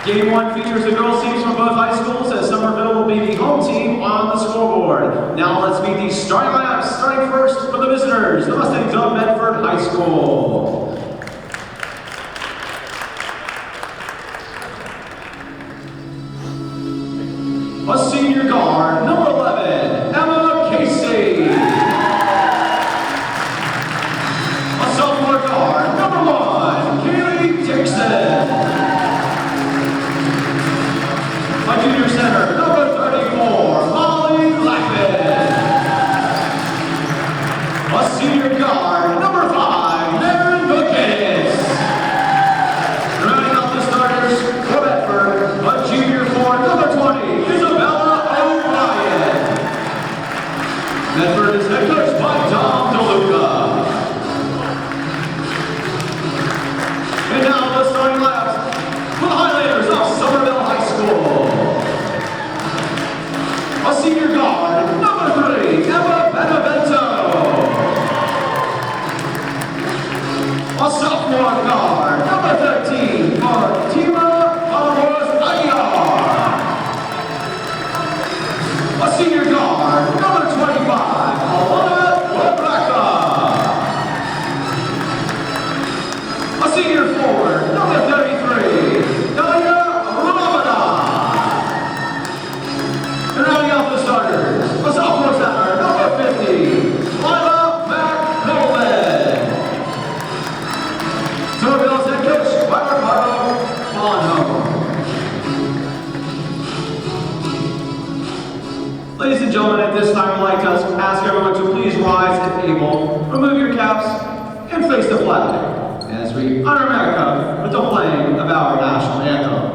Game 1 features the girls teams from both high schools, as Somerville will be the home team on the scoreboard. Now let's meet the starting lineups, starting first for the visitors, the Mustangs of Medford High School. A senior guard, number 11, Emma Casey. A sophomore guard, number 1, Kaylee Dixon. A junior center, number 34, Molly Blackman. A senior guard, number 5, Maren Buchanan. Rounding out the starters for Medford, a junior forward, number 20, Isabella O'Brien. Medford is head coached by Tom DeLuca. And now the starting lineups for the Highlanders of Somerville High School. A senior guard, number 3, Emma Benevento. A sophomore guard, number 13, Martina Aguilar. A senior guard, number 25, Alana Wabraka. A senior forward, number 33, Daya Ramada. And rounding out the starters, a sophomore center, number 50, Lila McNolan. Somerville's head coach, Ricardo Bonho. Ladies and gentlemen, at this time, I'd like to ask everyone to please rise if able, remove your caps, and face the flag, as we honor America with the playing of our national anthem.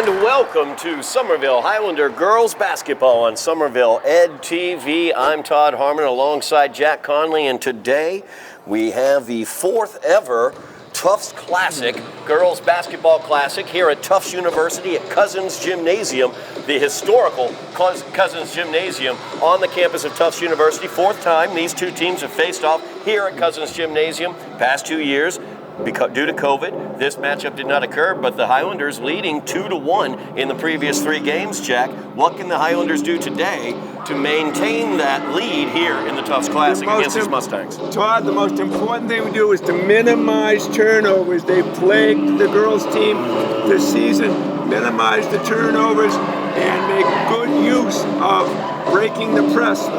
Welcome to Somerville Highlander Girls Basketball on Somerville Ed TV. I'm Todd Harmon alongside Jack Connolly, and today we have the 4th ever Tufts Classic, Girls Basketball Classic here at Tufts University at Cousens Gymnasium, the historical Cousens Gymnasium on the campus of Tufts University. 4th time these two teams have faced off here at Cousens Gymnasium. Past 2 years, due to COVID, this matchup did not occur, but the Highlanders leading 2-1 in the previous 3 games, Jack. What can the Highlanders do today to maintain that lead here in the Tufts Classic against these Mustangs? Todd, the most important thing we do is to minimize turnovers. They've plagued the girls' team this season. Minimize the turnovers and make good use of breaking the press. The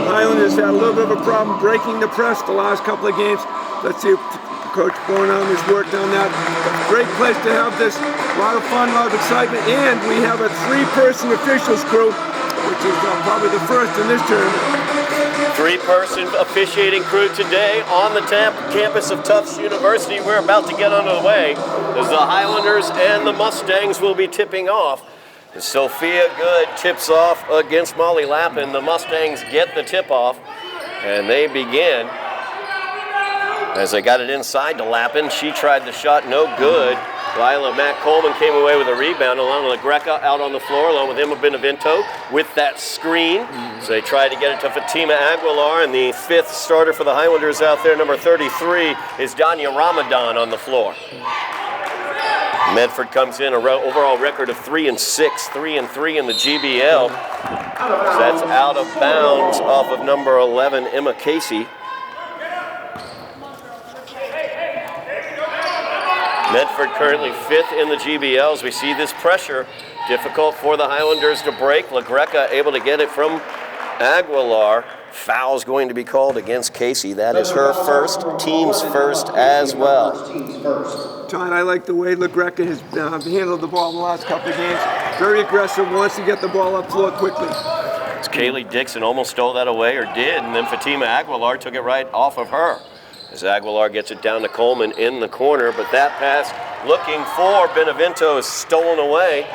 Highlanders had a little bit of a problem breaking the press the last couple of games. Let's see if Coach Bonham has worked on that. Great place to have this. A lot of fun, a lot of excitement, and we have a 3-person officials crew, which is probably the first in this tournament. 3-person officiating crew today on the campus of Tufts University. We're about to get underway as the Highlanders and the Mustangs will be tipping off. Sophia Good tips off against Molly Lappin. The Mustangs get the tip off, and they begin. As they got it inside to Lappin, she tried the shot, no good. Matt Coleman came away with a rebound along with Greca out on the floor, along with Emma Benevento with that screen. So they tried to get it to Fatima Aguilar, and the 5th starter for the Highlanders out there, number 33, is Danya Ramadan on the floor. Medford comes in, overall record of 3-6, 3-3 in the GBL. So that's out of bounds off of number 11, Emma Casey. Medford currently 5th in the GBL. As we see this pressure, difficult for the Highlanders to break. LaGreca able to get it from Aguilar. Foul's going to be called against Casey. That is her first, team's first as well. Todd, I like the way LaGreca has handled the ball the last couple of games. Very aggressive, wants to get the ball up floor quickly. It's Kaylee Dixon almost stole that away, or did, and then Fatima Aguilar took it right off of her. As Aguilar gets it down to Coleman in the corner, but that pass looking for Benevento is stolen away.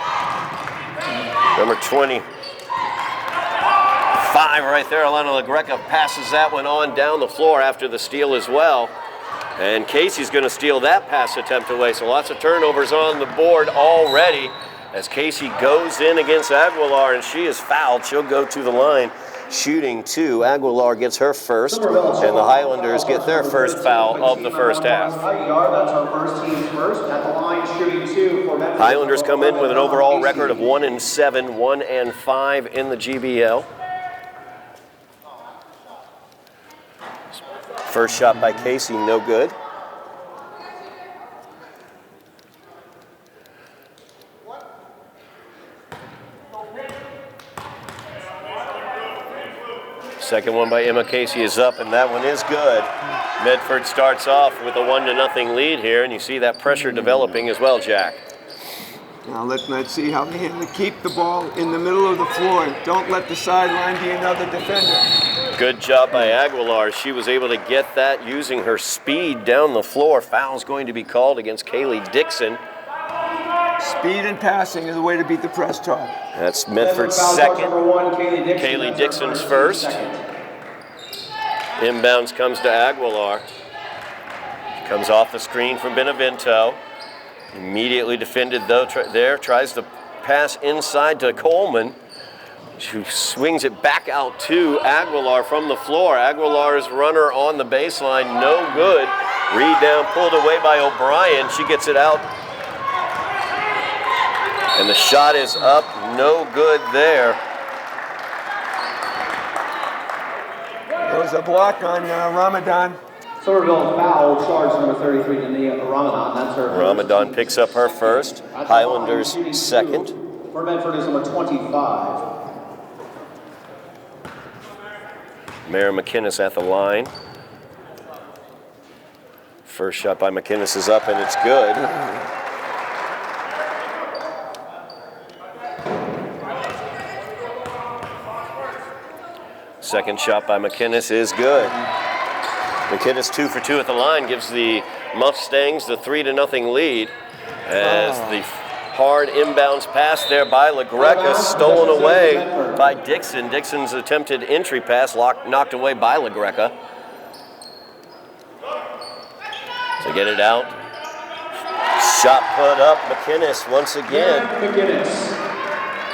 Number 25 right there, Alana LaGreca passes that one on down the floor after the steal as well. And Casey's going to steal that pass attempt away, so lots of turnovers on the board already as Casey goes in against Aguilar, and she is fouled. She'll go to the line. Shooting 2. Aguilar gets her first, and the Highlanders get their first foul of the first half. Highlanders come in with an overall record of 1-7, 1-5 in the GBL. First shot by Casey, no good. Second one by Emma Casey is up, and that one is good. Medford starts off with a 1-0 lead here, and you see that pressure developing as well, Jack. Now let's see how they handle it. Keep the ball in the middle of the floor. Don't let the sideline be another defender. Good job by Aguilar. She was able to get that using her speed down the floor. Foul's going to be called against Kaylee Dixon. Speed and passing is the way to beat the press, Todd. That's Medford's second. Kaylee Dixon's first. Inbounds comes to Aguilar. Comes off the screen from Benevento. Immediately defended though there. Tries to pass inside to Coleman, who swings it back out to Aguilar from the floor. Aguilar's runner on the baseline, no good. Rebound pulled away by O'Brien. She gets it out. And the shot is up, no good there. There was a block on Ramadan. Somerville foul charge number 33 to Ramadan. That's her. Ramadan picks up her first. Highlanders second. For Medford is number 25. Mara McInnes at the line. First shot by McInnes is up, and it's good. Second shot by McInnes is good. McInnes 2 for 2 at the line gives the Mustangs the 3-0 lead. As the hard inbounds pass there by LaGreca, stolen away by Dixon. Dixon's attempted entry pass knocked away by LaGreca. So get it out. Shot put up, McInnes once again.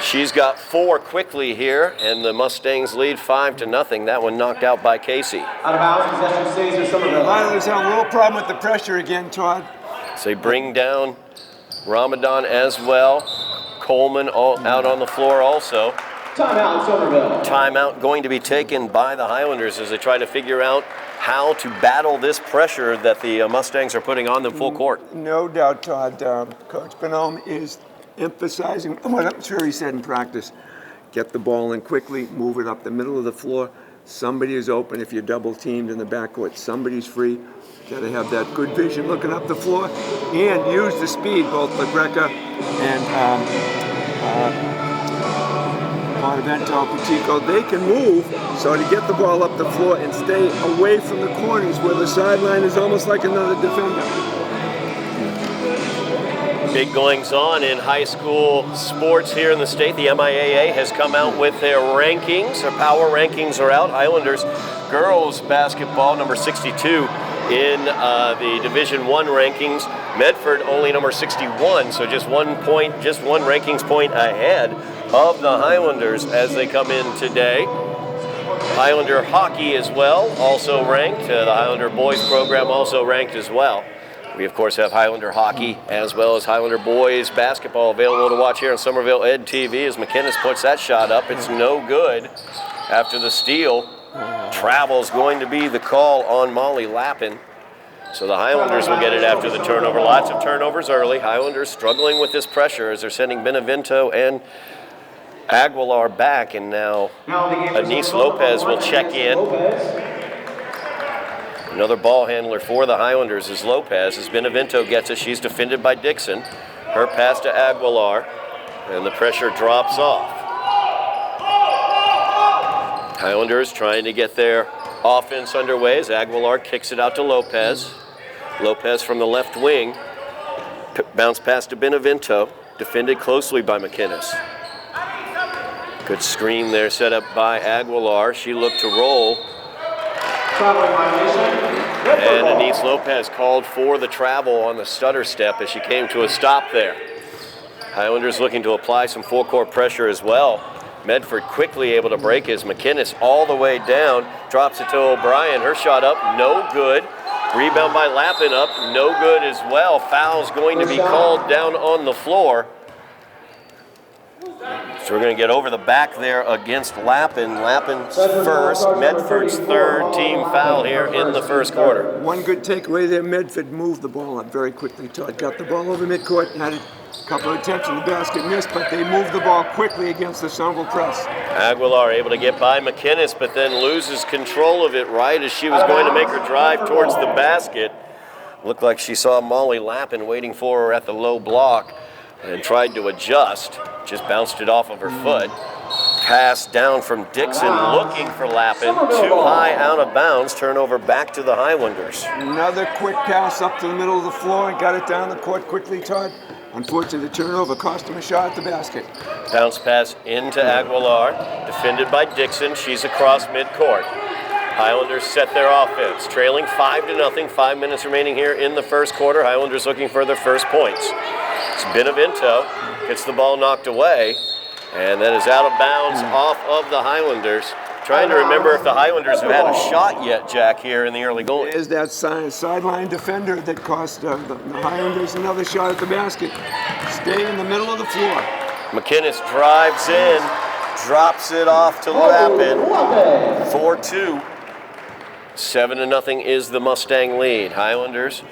She's got 4 quickly here, and the Mustangs lead 5-0. That one knocked out by Casey. Out of bounds, possession stays with Somerville. Highlanders have a little problem with the pressure again, Todd. So they bring down Ramadan as well. Coleman out on the floor also. Timeout, Somerville. Timeout going to be taken by the Highlanders as they try to figure out how to battle this pressure that the Mustangs are putting on them full court. No doubt, Todd. Coach Bonhomme is emphasizing what I'm sure he said in practice. Get the ball in quickly, move it up the middle of the floor. Somebody is open if you're double teamed in the backcourt. Somebody's free. Got to have that good vision looking up the floor and use the speed, both LaGreca and Benevento, Pacheco. They can move, so to get the ball up the floor and stay away from the corners where the sideline is almost like another defender. Big goings on in high school sports here in the state. The MIAA has come out with their rankings. Their power rankings are out. Highlanders girls basketball, number 62, in the Division I rankings. Medford only number 61, so just 1 point, just 1 rankings point ahead of the Highlanders as they come in today. Highlander hockey as well, also ranked. The Highlander boys program also ranked as well. We, of course, have Highlander hockey as well as Highlander boys basketball available to watch here on Somerville Ed TV as McInnes puts that shot up. It's no good after the steal. Travel's going to be the call on Molly Lappin. So the Highlanders will get it after the turnover. Lots of turnovers early. Highlanders struggling with this pressure as they're sending Benevento and Aguilar back, and now Anise Lopez will check in. Another ball handler for the Highlanders is Lopez. As Benevento gets it, she's defended by Dixon. Her pass to Aguilar, and the pressure drops off. Highlanders trying to get their offense underway as Aguilar kicks it out to Lopez. Lopez from the left wing. Bounce pass to Benevento, defended closely by McInnes. Good screen there set up by Aguilar. She looked to roll. And Anise Lopez called for the travel on the stutter step as she came to a stop there. Highlanders looking to apply some full-court pressure as well. Medford quickly able to break as McInnes all the way down. Drops it to O'Brien. Her shot up, no good. Rebound by Lappin up, no good as well. Foul's going to be called down on the floor. So we're going to get over the back there against Lappin. Lappin's first, Medford's third team foul here in the first quarter. One good takeaway there, Medford moved the ball up very quickly. Todd got the ball over midcourt, had a couple of attempts at the basket, missed, but they moved the ball quickly against the Somerville press. Aguilar able to get by McInnes, but then loses control of it right as she was going to make her drive towards the basket. Looked like she saw Molly Lappin waiting for her at the low block and tried to adjust. Just bounced it off of her foot. Pass down from Dixon, looking for Lappin. Too high, out of bounds. Turnover back to the Highlanders. Another quick pass up to the middle of the floor and got it down the court quickly, Todd. Unfortunately, the turnover cost him a shot at the basket. Bounce pass into Aguilar, defended by Dixon. She's across midcourt. Highlanders set their offense, trailing 5-0. 5 minutes remaining here in the first quarter. Highlanders looking for their first points. It's Benevento gets the ball knocked away, and that is out of bounds off of the Highlanders. Trying to remember if the Highlanders have had a shot yet, Jack, here in the early going. There's that sideline defender that cost the Highlanders another shot at the basket. Stay in the middle of the floor. McInnes drives in, drops it off to Lappin. 4-2. 7-0 is the Mustang lead. Highlanders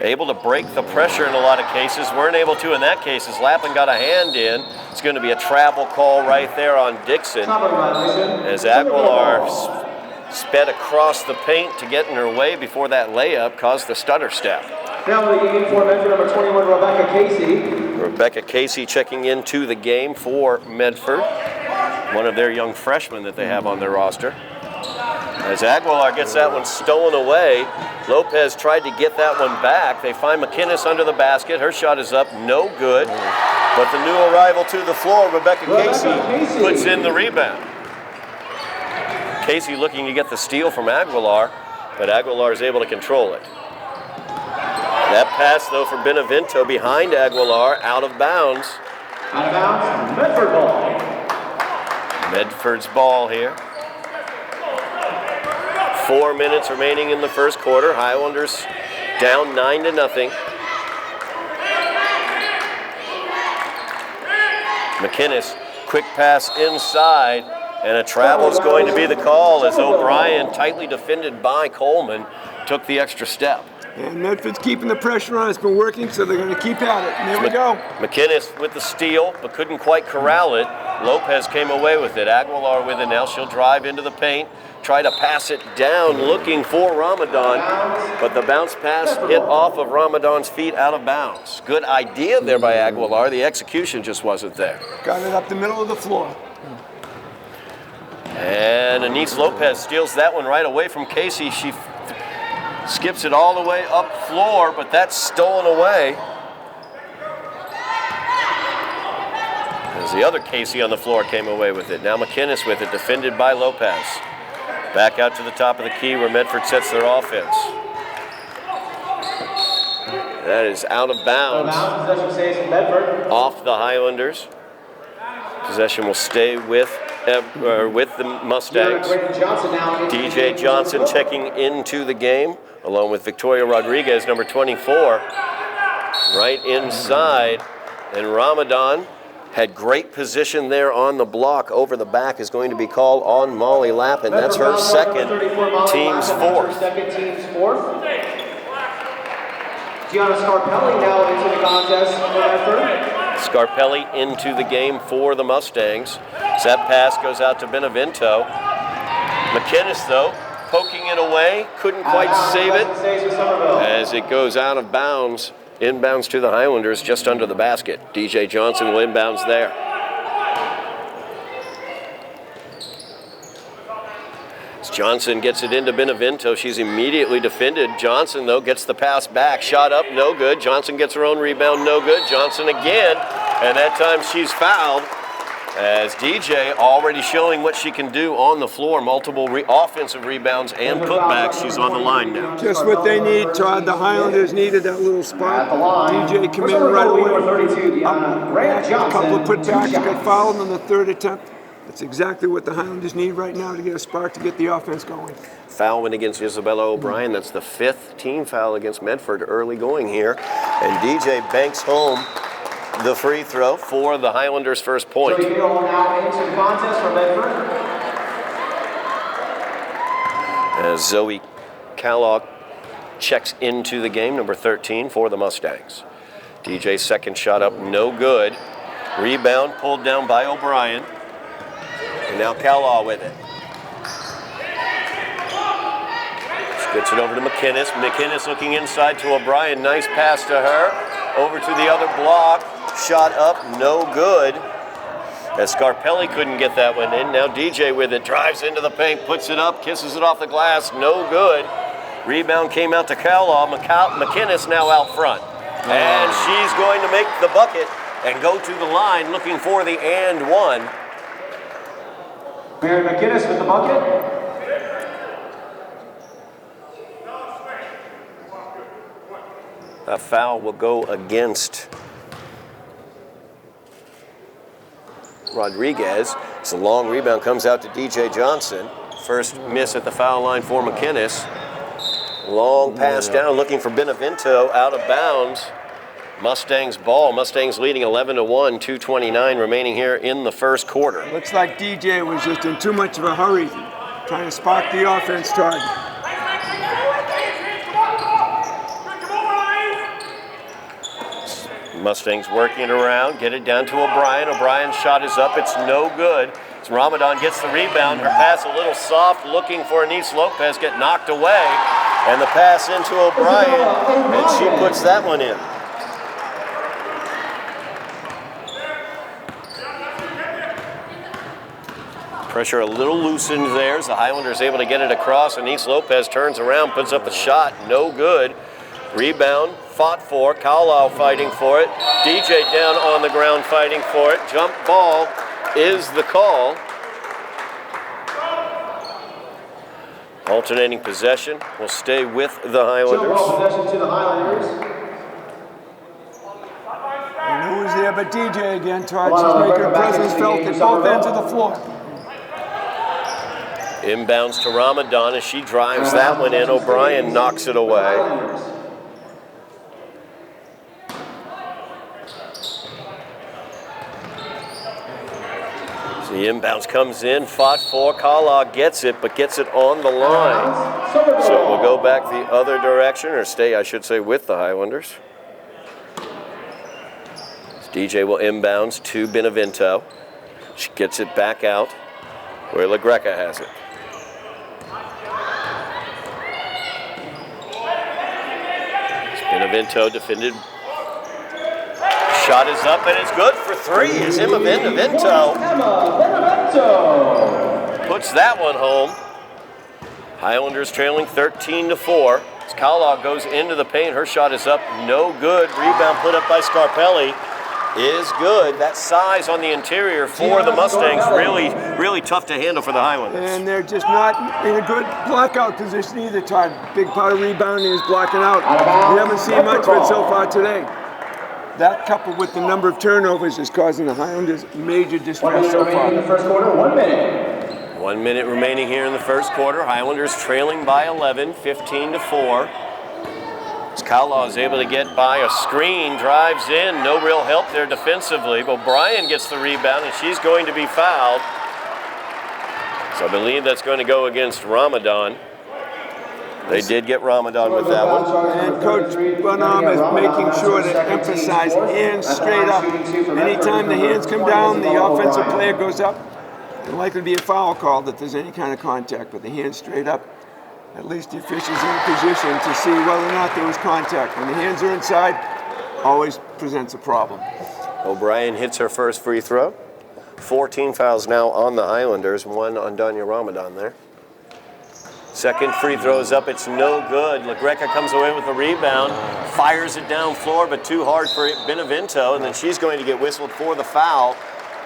able to break the pressure in a lot of cases. Weren't able to in that case as Lappin got a hand in. It's going to be a travel call right there on Dixon as Aguilar sped across the paint to get in her way before that layup caused the stutter step. Now the game for Medford, number 21, Rebecca Casey. Rebecca Casey checking into the game for Medford, one of their young freshmen that they have on their roster. As Aguilar gets that one stolen away, Lopez tried to get that one back. They find McInnes under the basket. Her shot is up, no good. But the new arrival to the floor, Rebecca Casey, puts in the rebound. Casey looking to get the steal from Aguilar, but Aguilar is able to control it. That pass, though, from Benevento behind Aguilar, out of bounds. Out of bounds, Medford ball. Medford's ball here. 4 minutes remaining in the first quarter. Highlanders down 9-0. McInnes, quick pass inside, and a travel is going to be the call as O'Brien, tightly defended by Coleman, took the extra step. And Medford's keeping the pressure on. It's been working, so they're going to keep at it. And there we go. McInnes with the steal, but couldn't quite corral it. Lopez came away with it. Aguilar with it now. She'll drive into the paint, try to pass it down, looking for Ramadan, but the bounce pass hit off of Ramadan's feet out of bounds. Good idea there by Aguilar. The execution just wasn't there. Got it up the middle of the floor. And Anise Lopez steals that one right away from Casey. She skips it all the way up floor, but that's stolen away. As the other Casey on the floor came away with it. Now McInnes with it, defended by Lopez. Back out to the top of the key where Medford sets their offense. That is out of bounds. Possession stays in Medford. Off the Highlanders. Possession will stay with the Mustangs. DJ Johnson checking into the game, along with Victoria Rodriguez, number 24, right inside. And Ramadan had great position there on the block. Over the back is going to be called on Molly Lappin. That's her second, team's fourth. Gianna Scarpelli now into the contest for Medford. Scarpelli into the game for the Mustangs. That pass goes out to Benevento. McInnes, though, poking it away, couldn't quite save it as it goes out of bounds. Inbounds to the Highlanders just under the basket. DJ Johnson will inbounds there. As Johnson gets it into Benevento, she's immediately defended. Johnson, though, gets the pass back. Shot up, no good. Johnson gets her own rebound, no good. Johnson again, and that time she's fouled. As DJ already showing what she can do on the floor, multiple offensive rebounds and putbacks. She's on the line now. Just what they need, Todd. The Highlanders needed that little spot. DJ came in right away. A couple of putbacks, got fouled on the third attempt. That's exactly what the Highlanders need right now to get a spark to get the offense going. Foul went against Isabella O'Brien. That's the 5th team foul against Medford early going here. And DJ banks home the free throw for the Highlanders' first point. So now into the contest for Medford. As Zoe Callock checks into the game, number 13 for the Mustangs. DJ's second shot up, no good. Rebound pulled down by O'Brien. And now Callow with it. She gets it over to McInnes. McInnes looking inside to O'Brien. Nice pass to her. Over to the other block. Shot up, no good. As Scarpelli couldn't get that one in. Now DJ with it. Drives into the paint, puts it up, kisses it off the glass. No good. Rebound came out to Callow. McInnes now out front. And she's going to make the bucket and go to the line looking for the and one. Mary McInnes with the bucket. A foul will go against Rodriguez. It's a long rebound, comes out to DJ Johnson. First miss at the foul line for McInnes. Long pass down, looking for Benevento, out of bounds. Mustangs ball. Mustangs leading 11-1, 2:29 remaining here in the first quarter. Looks like DJ was just in too much of a hurry, trying to spark the offense, Todd. Mustangs working it around, get it down to O'Brien. O'Brien's shot is up, it's no good. As Ramadan gets the rebound, her pass a little soft, looking for Anise Lopez, get knocked away. And the pass into O'Brien, and she puts that one in. Pressure a little loosened there as the Highlanders able to get it across. Anise Lopez turns around, puts up a shot, no good. Rebound, fought for, Callow fighting for it. DJ down on the ground fighting for it. Jump ball is the call. Alternating possession will stay with the Highlanders. Jump ball possession to the Highlanders. And who was there but DJ again, Todd? She's making her presence felt at both ends of the floor. Inbounds to Ramadan as she drives that one in. O'Brien knocks it away. So the inbounds comes in, fought for. Callow gets it, but gets it on the line. So it will go back the other direction, or stay, I should say, with the Highlanders. DJ will inbounds to Benevento. She gets it back out where LaGreca has it. Benevento defended. Shot is up and it's good for three as Emma Benevento puts that one home. Highlanders trailing 13-4. As Callow goes into the paint, her shot is up, no good. Rebound put up by Scarpelli. is good. That size on the interior for the Mustangs, really tough to handle for the Highlanders. And they're just not in a good blockout position either, Todd. Big part of rebounding is blocking out. We haven't seen much of it so far today. That coupled with the number of turnovers is causing the Highlanders major distress so far. In the first quarter, 1 minute. 1 minute remaining here in the first quarter. Highlanders trailing by 11, 15-4. Cowlaw is able to get by a screen, drives in, no real help there defensively. O'Brien gets the rebound, and she's going to be fouled. So I believe that's going to go against Ramadan. They did get Ramadan with that one. And Coach Bonham is making sure to emphasize hands straight up. Anytime the hands come down, the offensive player goes up. There's likely to be a foul called if there's any kind of contact, but the hands straight up. At least the official's in a position to see whether or not there was contact. When the hands are inside, always presents a problem. O'Brien hits her first free throw. 14 fouls now on the Highlanders, 1 on Danya Ramadan there. Second free throw is up, it's no good. LaGreca comes away with the rebound, fires it down floor, but too hard for Benevento, and then she's going to get whistled for the foul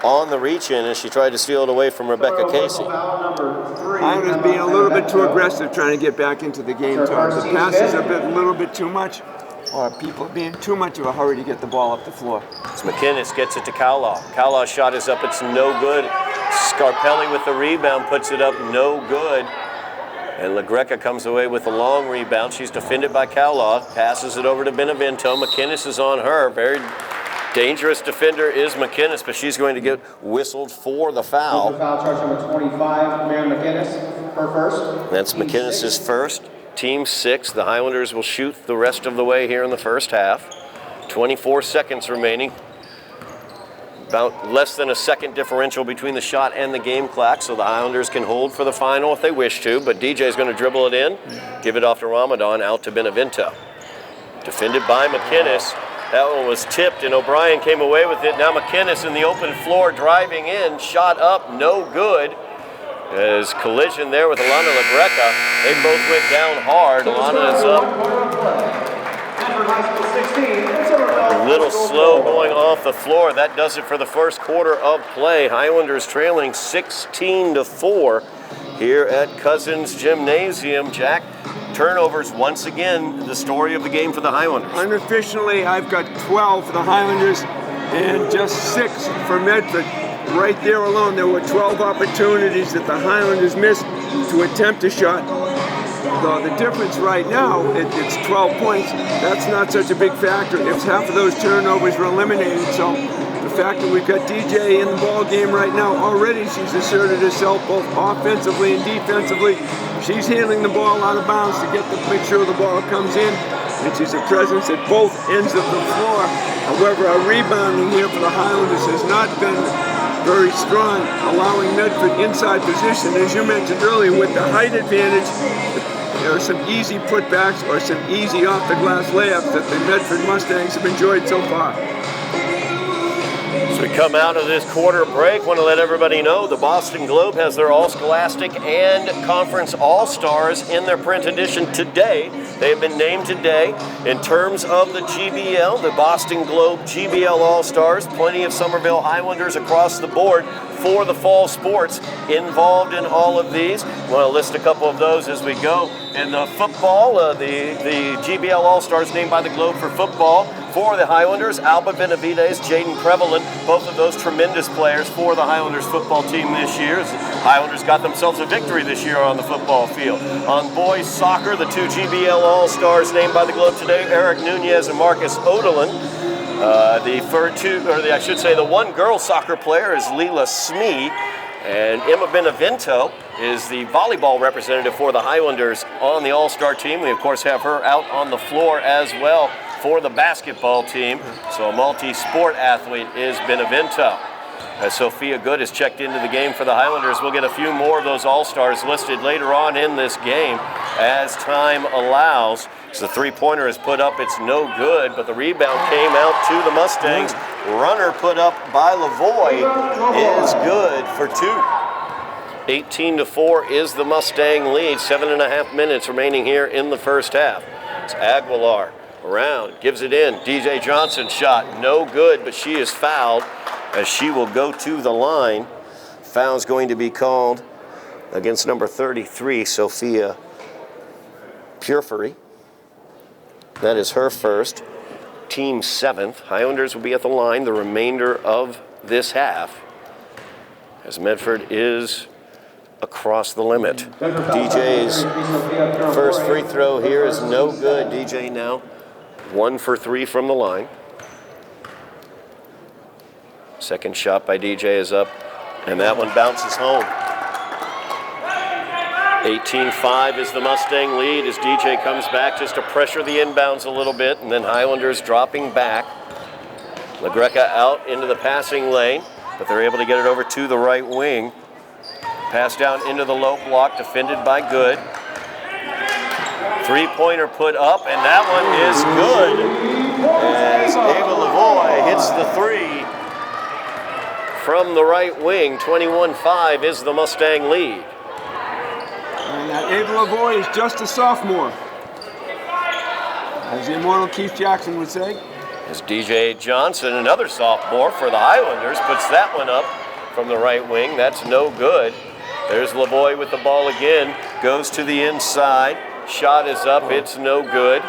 on the reach-in as she tried to steal it away from Rebecca Casey. Highlanders being a little bit too aggressive trying to get back into the game. The passes are a little bit too much, or people being too much of a hurry to get the ball up the floor. As McInnes gets it to Cowlaw. Cowlaw's shot is up, it's no good. Scarpelli with the rebound puts it up, no good. And LaGreca comes away with a long rebound. She's defended by Cowlaw, passes it over to Benevento. McInnes is on her, very dangerous defender is McInnes, but she's going to get whistled for the foul. Foul charge number 25, Mary McInnes, her first. That's McInnes' first, team 6. The Highlanders will shoot the rest of the way here in the first half. 24 seconds remaining. About less than a second differential between the shot and the game clock, so the Highlanders can hold for the final if they wish to, but DJ's going to dribble it in, give it off to Ramadan, out to Benevento. Defended by McInnes. That one was tipped, and O'Brien came away with it. Now McInnes in the open floor driving in, shot up, no good. As collision there with Alana LaGreca. They both went down hard. Alana is up. A little slow going off the floor. That does it for the first quarter of play. Highlanders trailing 16-4 here at Cousens Gymnasium. Jack, turnovers once again, the story of the game for the Highlanders. Unofficially, I've got 12 for the Highlanders and just 6 for Medford. Right there alone, there were 12 opportunities that the Highlanders missed to attempt a shot. Though the difference right now, it's 12 points. That's not such a big factor if half of those turnovers were eliminated. So the fact that we've got DJ in the ball game right now, already she's asserted herself both offensively and defensively. She's handling the ball out of bounds to make sure the ball comes in, and she's a presence at both ends of the floor. However, our rebounding here for the Highlanders has not been very strong, allowing Medford inside position. As you mentioned earlier, with the height advantage, there are some easy putbacks or some easy off-the-glass layups that the Medford Mustangs have enjoyed so far. As we come out of this quarter break, want to let everybody know the Boston Globe has their All-Scholastic and Conference All-Stars in their print edition today. They have been named today. In terms of the GBL, the Boston Globe GBL All-Stars, plenty of Somerville Highlanders across the board for the fall sports involved in all of these. I want to list a couple of those as we go. In the football, the GBL All-Stars named by the Globe for football. For the Highlanders, Alba Benavides, Jaden Prevalent, both of those tremendous players for the Highlanders football team this year. The Highlanders got themselves a victory this year on the football field. On boys soccer, the 2 GBL All-Stars named by the Globe today, Eric Nunez and Marcus Odelin. The one girls soccer player is Leela Smee, and Emma Benevento is the volleyball representative for the Highlanders on the All-Star team. We, of course, have her out on the floor as well for the basketball team. So a multi-sport athlete is Benevento. As Sophia Good has checked into the game for the Highlanders, we'll get a few more of those All-Stars listed later on in this game as time allows. So the three-pointer is put up, it's no good, but the rebound came out to the Mustangs. Runner put up by Lavoie is good for 2. 18-4 is the Mustang lead. 7.5 minutes remaining here in the first half. It's Aguilar Around, gives it in. DJ Johnson's shot, no good, but she is fouled as she will go to the line. Foul's going to be called against number 33, Sophia Purfury. That is her first, team 7th. Highlanders will be at the line the remainder of this half as Medford is across the limit. DJ's first free throw here is no good. DJ now 1 for 3 from the line. Second shot by DJ is up, and that one bounces home. 18-5 is the Mustang lead as DJ comes back just to pressure the inbounds a little bit, and then Highlanders dropping back. LaGreca out into the passing lane, but they're able to get it over to the right wing. Pass down into the low block, defended by Good. Three-pointer put up, and that one is good as Ava Lavoie hits the 3 from the right wing. 21-5 is the Mustang lead. And that Ava Lavoie is just a sophomore, as the immortal Keith Jackson would say. As DJ Johnson, another sophomore for the Highlanders, puts that one up from the right wing. That's no good. There's Lavoie with the ball again, goes to the inside. Shot is up, it's no good.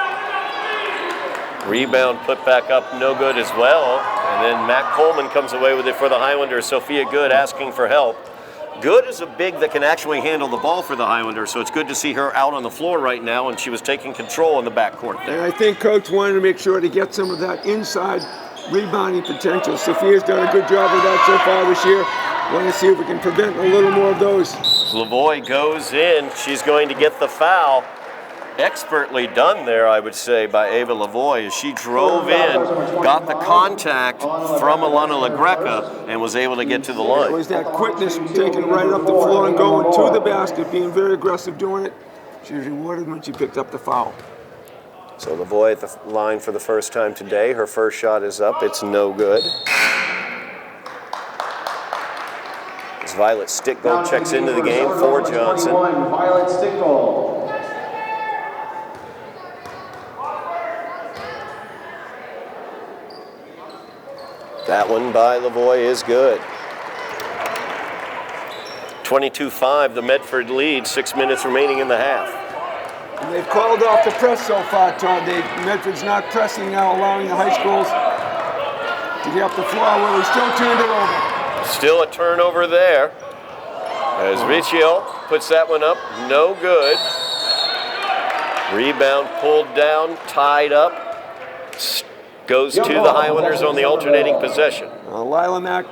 Rebound put back up, no good as well. And then Matt Coleman comes away with it for the Highlanders. Sophia Good asking for help. Good is a big that can actually handle the ball for the Highlanders, so it's good to see her out on the floor right now, and she was taking control in the backcourt there. And I think Coach wanted to make sure to get some of that inside rebounding potential. Sophia's done a good job of that so far this year. Want to see if we can prevent a little more of those. Lavoie goes in, she's going to get the foul. Expertly done there, I would say, by Ava Lavoie as she drove in, got the contact from Alana LaGreca, and was able to get to the line. It was that quickness, taking right up the floor and going to the basket, being very aggressive doing it. She was rewarded when she picked up the foul. So Lavoie at the line for the first time today. Her first shot is up. It's no good. As Violet Stickgold checks into the game for Johnson. Violet Stickgold. That one by Lavoie is good. 22-5, the Medford lead, 6 minutes remaining in the half. And they've called off the press so far, Todd. Medford's not pressing now, allowing the high schools to get up the floor where they still turned it over. Still a turnover there. As Riccio puts that one up, no good. Rebound pulled down, tied up. Goes to the Highlanders on the alternating possession. Lila Mack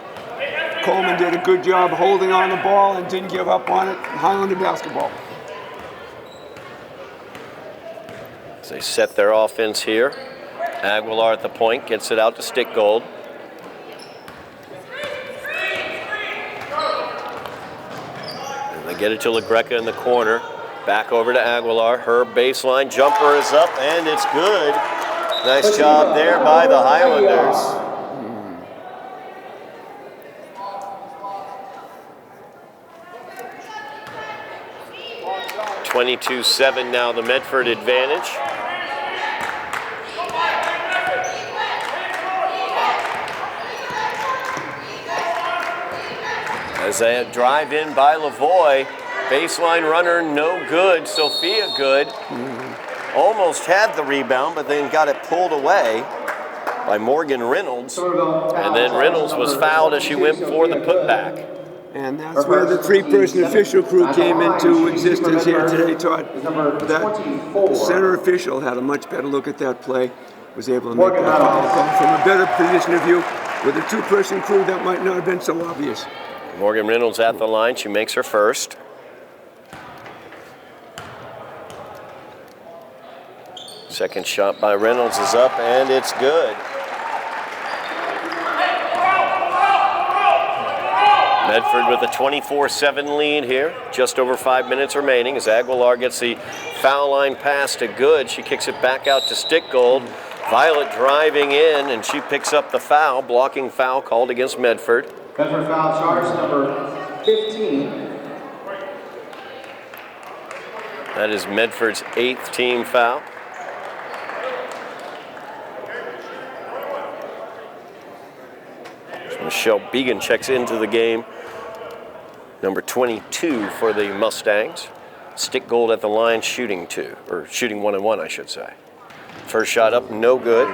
Coleman did a good job holding on the ball and didn't give up on it. Highlander basketball. As they set their offense here. Aguilar at the point, gets it out to Stickgold. And they get it to LaGreca in the corner. Back over to Aguilar. Her baseline jumper is up, and it's good. Nice job there by the Highlanders. 22-7 now, the Medford advantage. As they drive in by Lavoie, baseline runner no good, Sophia Good. Almost had the rebound, but then got it pulled away by Morgan Reynolds. And then Reynolds was fouled as she went for the putback. And that's where the three-person official crew came into existence here today, Todd. That center official had a much better look at that play, was able to make that foul call from a better position of view. With a two-person crew, that might not have been so obvious. Morgan Reynolds at the line. She makes her first. Second shot by Reynolds is up, and it's good. Medford with a 24-7 lead here. Just over 5 minutes remaining as Aguilar gets the foul line pass to Good. She kicks it back out to Stickgold. Violet driving in, and she picks up the foul. Blocking foul called against Medford. Medford foul charge number 15. That is Medford's 8th team foul. Michelle Began checks into the game. Number 22 for the Mustangs. Stick gold at the line, shooting 2, or shooting 1-1, I should say. First shot up, no good.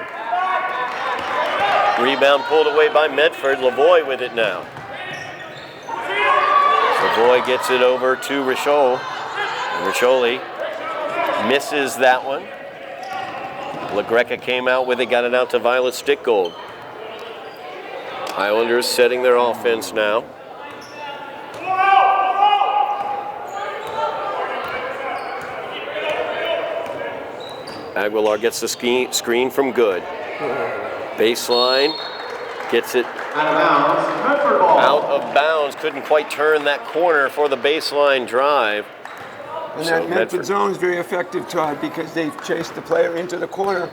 Rebound pulled away by Medford. Lavoie with it now. Lavoie gets it over to Richol. And Richoli misses that one. LaGreca came out with it, got it out to Violet Stickgold. Highlanders setting their offense now. Aguilar gets the screen from Good. Baseline, gets it out of bounds. Couldn't quite turn that corner for the baseline drive. And that Medford zone is very effective, Todd, because they've chased the player into the corner,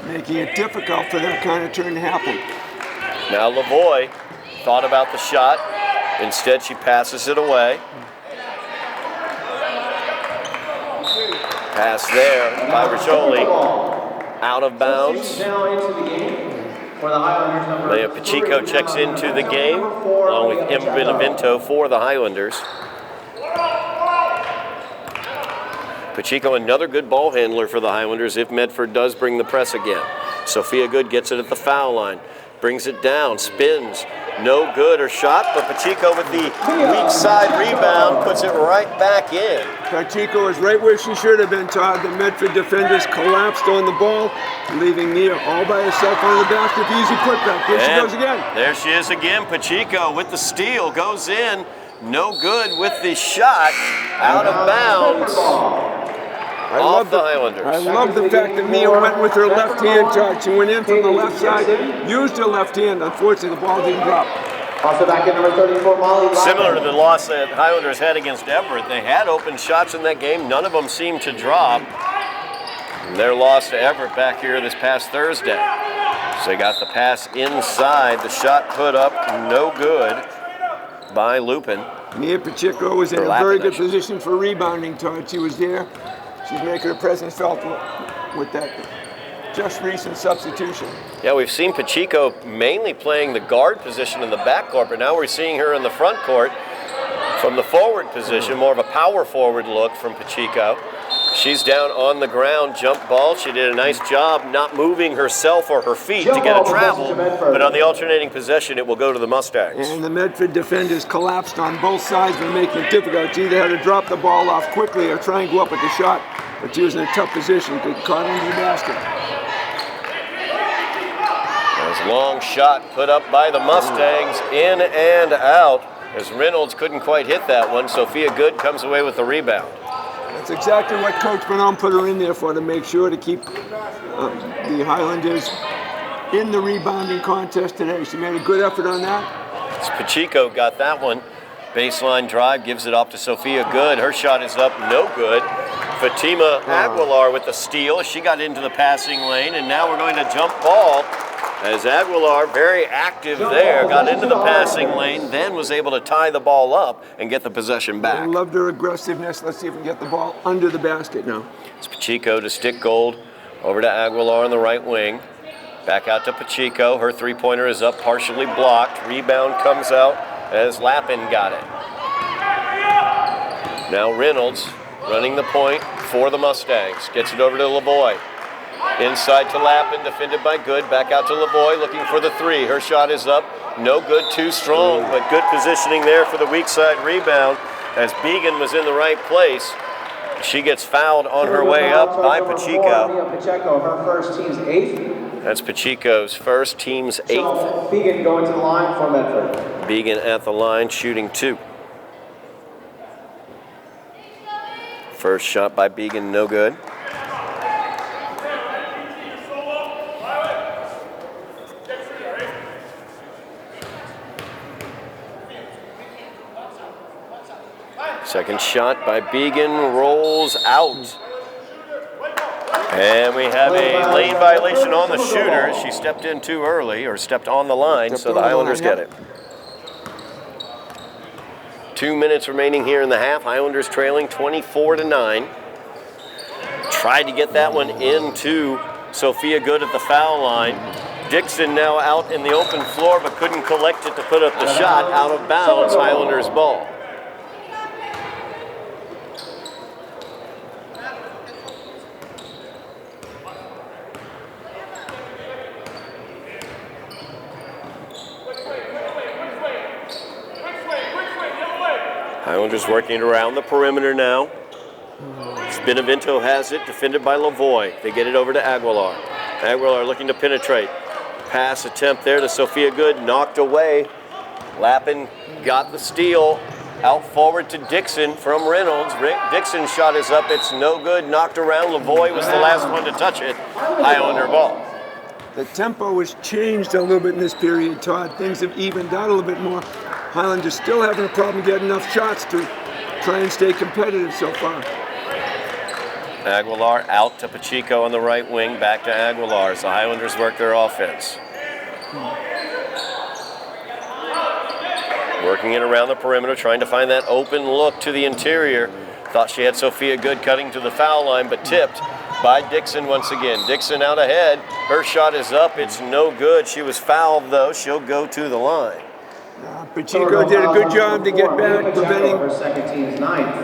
making it difficult for that kind of turn to happen. Now Lavoie thought about the shot. Instead, she passes it away. Pass there by Richoli. Out of bounds. Leah Pacheco checks into the game, along with Emma Benevento for the Highlanders. Pacheco, another good ball handler for the Highlanders if Medford does bring the press again. Sophia Good gets it at the foul line. Brings it down, spins, no good, or shot, but Pacheco with the weak side rebound puts it right back in. Pacheco is right where she should have been, Todd. The Medford defenders collapsed on the ball, leaving Nia all by herself on the basket. Easy putback. There she goes again. There she is again. Pacheco with the steal, goes in, no good with the shot, out of bounds. Off the Highlanders. I love the fact that Mia went with her left hand, Todd. She went in from the left side, used her left hand. Unfortunately, the ball didn't drop. Also back in number 34, Molly. Similar to the loss that Highlanders had against Everett, they had open shots in that game. None of them seemed to drop. And their loss to Everett back here this past Thursday. So they got the pass inside. The shot put up, no good by Lupin. Mia Pacheco was in a very good position for rebounding, Todd. She was there. She's making her presence felt with that just recent substitution. Yeah, we've seen Pacheco mainly playing the guard position in the backcourt, but now we're seeing her in the front court from the forward position, more of a power forward look from Pacheco. She's down on the ground, jump ball. She did a nice job not moving herself or her feet to get a travel, but on the alternating possession, it will go to the Mustangs. And the Medford defenders collapsed on both sides, but making it difficult. She either had to drop the ball off quickly or try and go up with the shot, but she was in a tough position, got caught under the basket. There's a long shot put up by the Mustangs, in and out, as Reynolds couldn't quite hit that one. Sophia Good comes away with the rebound. That's exactly what Coach Bernal put her in there for, to make sure to keep the Highlanders in the rebounding contest today. She made a good effort on that. Pacheco got that one. Baseline drive, gives it off to Sophia Good. Her shot is up, no good. Fatima Aguilar with the steal. She got into the passing lane, and now we're going to jump ball. As Aguilar, very active there, got into the passing lane, then was able to tie the ball up and get the possession back. I loved her aggressiveness. Let's see if we can get the ball under the basket now. It's Pacheco to Stickgold, over to Aguilar on the right wing. Back out to Pacheco. Her three-pointer is up, partially blocked. Rebound comes out as Lappin got it. Now Reynolds running the point for the Mustangs. Gets it over to Lavoie. Inside to Lappin, defended by Good. Back out to Lavoie, looking for the three. Her shot is up. No good, too strong, but good positioning there for the weak side rebound as Began was in the right place. She gets fouled on her way up by Pacheco. Pacheco, her first, team's 8th. That's Pacheco's first, team's 8th. So, Began going to the line for Medford. Began at the line, shooting 2. First shot by Began, no good. Second shot by Began rolls out. And we have a lane violation on the shooter. She stepped in too early, or stepped on the line, so the Highlanders get it. 2 minutes remaining here in the half. Highlanders trailing 24-9. Tried to get that one into Sophia Good at the foul line. Dixon now out in the open floor, but couldn't collect it to put up the shot. Out of bounds, Highlanders ball. Highlanders working around the perimeter now. Benevento has it, defended by Lavoie. They get it over to Aguilar. Aguilar looking to penetrate. Pass attempt there to Sophia Good, knocked away. Lappin got the steal. Out forward to Dixon from Reynolds. Dixon's shot is up, it's no good. Knocked around, Lavoie was the last one to touch it. Highlander ball. The tempo has changed a little bit in this period, Todd. Things have evened out a little bit more. Highlanders still having a problem getting enough shots to try and stay competitive so far. Aguilar out to Pacheco on the right wing, back to Aguilar as the Highlanders work their offense. Working it around the perimeter, trying to find that open look to the interior. Thought she had Sophia Good cutting to the foul line, but tipped by Dixon once again. Dixon out ahead. Her shot is up. It's no good. She was fouled, though. She'll go to the line. Pacheco did a good job to get back,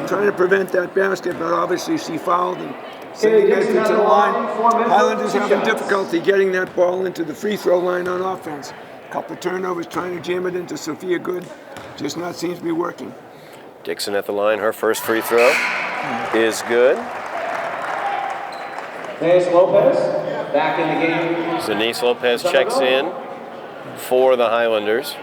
trying to prevent that basket, but obviously she fouled and sending Medford to the line. Highlanders having difficulty getting that ball into the free throw line on offense. A couple of turnovers trying to jam it into Sophia Good. Just not seems to be working. Dixon at the line. Her first free throw is good. Denise Lopez back in the game. Denise Lopez checks in for the Highlanders.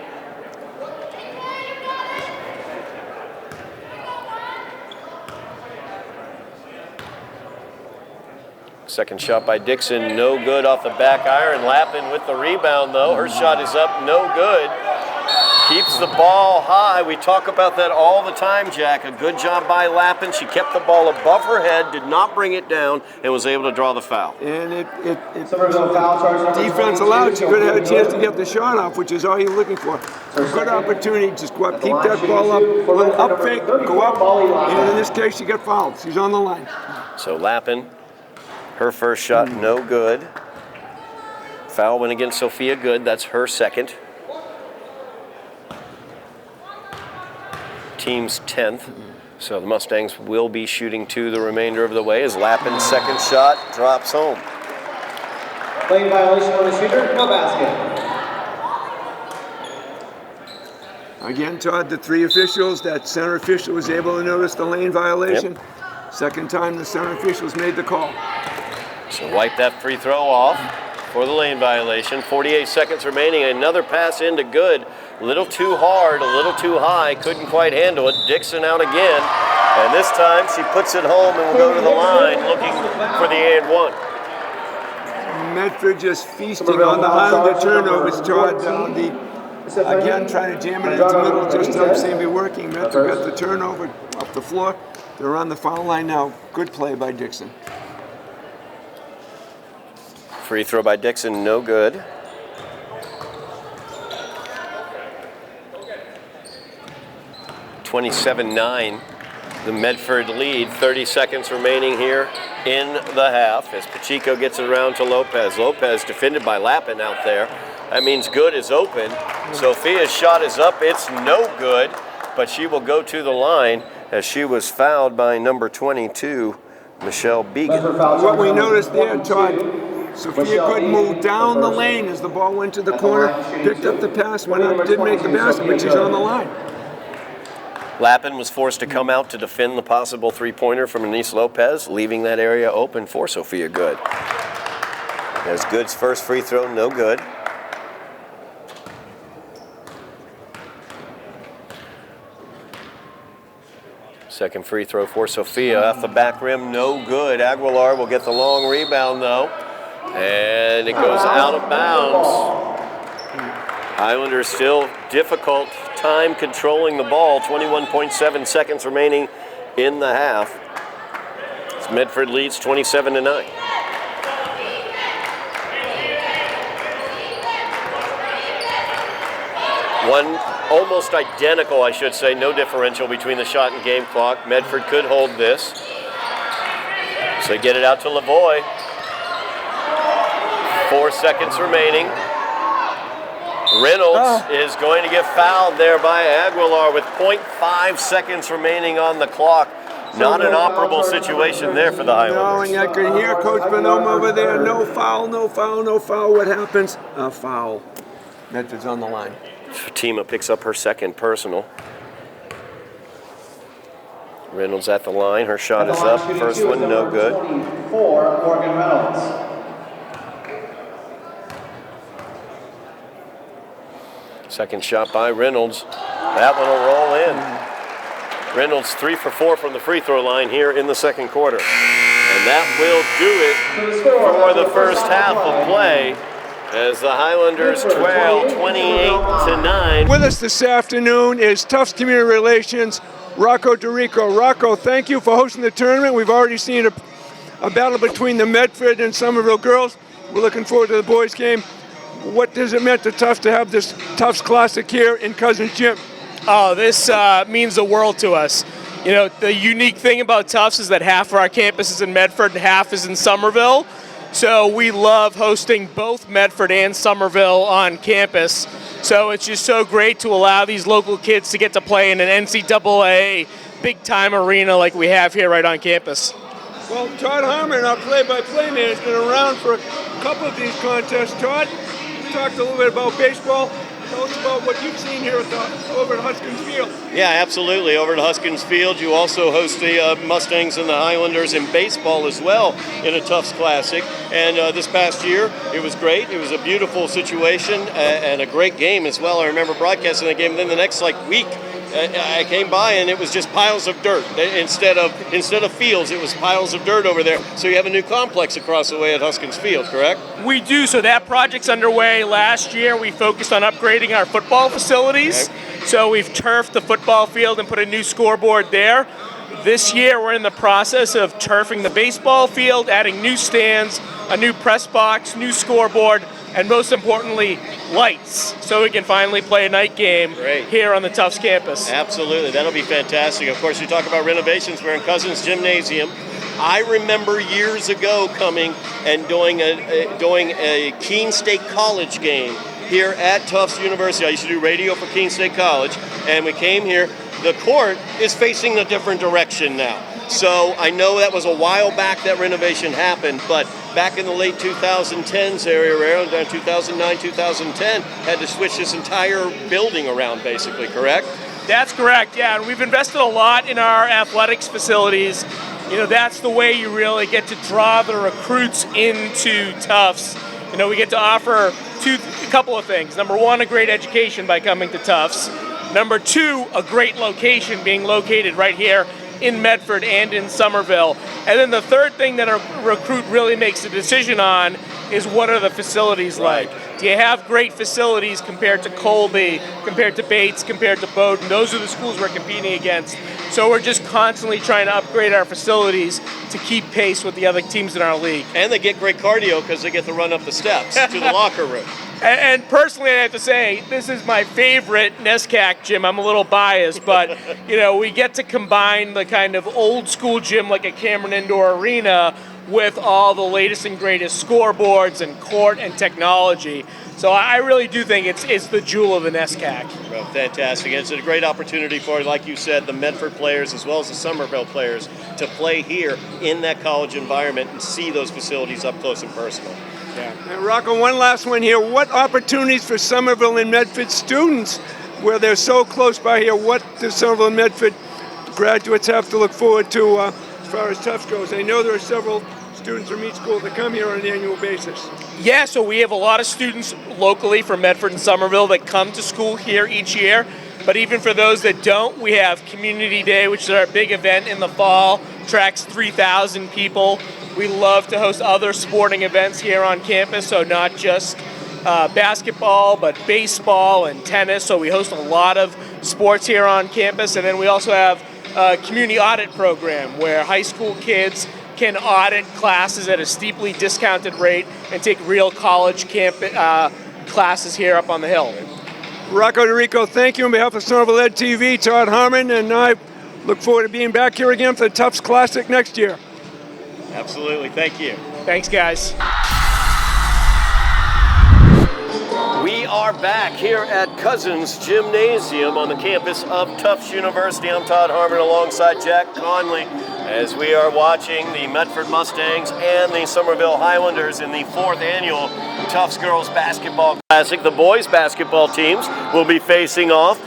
Second shot by Dixon, no good off the back iron. Lappin with the rebound, though. Her shot is up, no good. Keeps the ball high. We talk about that all the time, Jack. A good job by Lappin. She kept the ball above her head, did not bring it down, and was able to draw the foul. And defense allowed. She could have had a chance to get the shot off, which is all you're looking for. A good opportunity. Just go up, keep that ball up, little up fake, go up. And in this case, she got fouled. She's on the line. So Lappin, her first shot, no good. Foul went against Sophia Good. That's her second. Team's 10th. So the Mustangs will be shooting two the remainder of the way as Lappin's second shot drops home. Lane violation on the shooter, no basket. Again, Todd, the three officials, that center official was able to notice the lane violation. Yep. Second time the center officials made the call. So wipe that free throw off for the lane violation. 48 seconds remaining. Another pass into Good. A little too hard, a little too high. Couldn't quite handle it. Dixon out again. And this time she puts it home and will go to the line looking for the and one. Medford just feasting on the Highlander turnovers, Todd. Again, trying to jam it into the middle. Just doesn't seem to be working. Medford got the turnover up the floor. They're on the foul line now. Good play by Dixon. Free throw by Dixon, no good. (27-9), the Medford lead. 30 seconds remaining here in the half as Pacheco gets it around to Lopez. Lopez defended by Lappin out there. That means Good is open. Sophia's shot is up. It's no good, but she will go to the line as she was fouled by number 22, Michelle Began. What we noticed there, Todd, Sophia Good moved down the lane as the ball went to the corner, picked up the pass, went up, didn't make the basket, but she's on the line. Lappin was forced to come out to defend the possible three-pointer from Denise Lopez, leaving that area open for Sophia Good. There's Good's first free throw, no good. Second free throw for Sophia off the back rim, no good. Aguilar will get the long rebound though, and it goes out of bounds. Highlanders still difficult time controlling the ball. 21.7 seconds remaining in the half. As Medford leads 27-9. One almost identical, I should say, no differential between the shot and game clock. Medford could hold this. So they get it out to Lavoie. 4 seconds remaining. Reynolds is going to get fouled there by Aguilar with 0.5 seconds remaining on the clock. Not an operable situation there for the Highlanders. No, and I could hear Coach Bonhomme over there. No foul, no foul, no foul. What happens? A foul. Medford's on the line. Fatima picks up her second personal. Reynolds at the line. Her shot is up. First one, no good. 24, Morgan Reynolds. Second shot by Reynolds. That one will roll in. Reynolds 3 for 4 from the free throw line here in the second quarter. And that will do it for the first half of play as the Highlanders trail 28-9. With us this afternoon is Tufts Community Relations, Rocco DeRico. Rocco, thank you for hosting the tournament. We've already seen a battle between the Medford and Somerville girls. We're looking forward to the boys' game. What does it mean to Tufts to have this Tufts Classic here in Cousens Gym? Oh, this means the world to us. You know, the unique thing about Tufts is that half of our campus is in Medford and half is in Somerville. So we love hosting both Medford and Somerville on campus. So it's just so great to allow these local kids to get to play in an NCAA big-time arena like we have here right on campus. Well, Todd Harmon, our play-by-play man, has been around for a couple of these contests. Todd, you talked a little bit about baseball. Tell us about what you've seen here over at Huskins Field. Yeah, absolutely. Over at Huskins Field, you also host the Mustangs and the Highlanders in baseball as well in a Tufts Classic. And this past year, it was great. It was a beautiful situation and a great game as well. I remember broadcasting the game. And then the next week, I came by and it was just piles of dirt. Instead of fields, it was piles of dirt over there. So you have a new complex across the way at Huskins Field, correct? We do. So that project's underway. Last year, we focused on upgrading our football facilities. Okay. So we've turfed the football field and put a new scoreboard there. This year, we're in the process of turfing the baseball field, adding new stands, a new press box, new scoreboard, and most importantly, lights, so we can finally play a night game here on the Tufts campus. Absolutely, that'll be fantastic. Of course, you talk about renovations. We're in Cousens Gymnasium. I remember years ago coming and doing a Keene State College game here at Tufts University. I used to do radio for Keene State College, and we came here. The court is facing a different direction now. So I know that was a while back that renovation happened, but back in the late 2010s area, around 2009, 2010, had to switch this entire building around basically, correct? That's correct, yeah. And we've invested a lot in our athletics facilities. You know, that's the way you really get to draw the recruits into Tufts. You know, we get to offer a couple of things. Number one, a great education by coming to Tufts. Number two, a great location being located right here in Medford and in Somerville. And then the third thing that a recruit really makes a decision on is what are the facilities like? Do you have great facilities compared to Colby, compared to Bates, compared to Bowdoin? Those are the schools we're competing against. So we're just constantly trying to upgrade our facilities to keep pace with the other teams in our league. And they get great cardio because they get to run up the steps to the locker room. And personally, I have to say, this is my favorite NESCAC gym. I'm a little biased, but you know, we get to combine the kind of old school gym like a Cameron Indoor Arena with all the latest and greatest scoreboards and court and technology. So I really do think it's the jewel of the NESCAC. Well, fantastic. And it's a great opportunity for, like you said, the Medford players as well as the Somerville players to play here in that college environment and see those facilities up close and personal. Yeah. And Rocco, one last one here. What opportunities for Somerville and Medford students, where they're so close by here, what do Somerville and Medford graduates have to look forward to as far as Tufts goes? I know there are several students from each school that come here on an annual basis. Yeah, so we have a lot of students locally from Medford and Somerville that come to school here each year. But even for those that don't, we have Community Day, which is our big event in the fall, attracts 3,000 people. We love to host other sporting events here on campus, so not just basketball, but baseball and tennis. So we host a lot of sports here on campus. And then we also have a community audit program where high school kids can audit classes at a steeply discounted rate and take real college classes here up on the hill. Rocco DeRico, thank you on behalf of Somerville Ed TV, Todd Harmon, and I look forward to being back here again for the Tufts Classic next year. Absolutely. Thank you. Thanks, guys. back here at Cousens Gymnasium on the campus of Tufts University. I'm Todd Harmon alongside Jack Connolly as we are watching the Medford Mustangs and the Somerville Highlanders in the 4th annual Tufts Girls Basketball Classic. The boys basketball teams will be facing off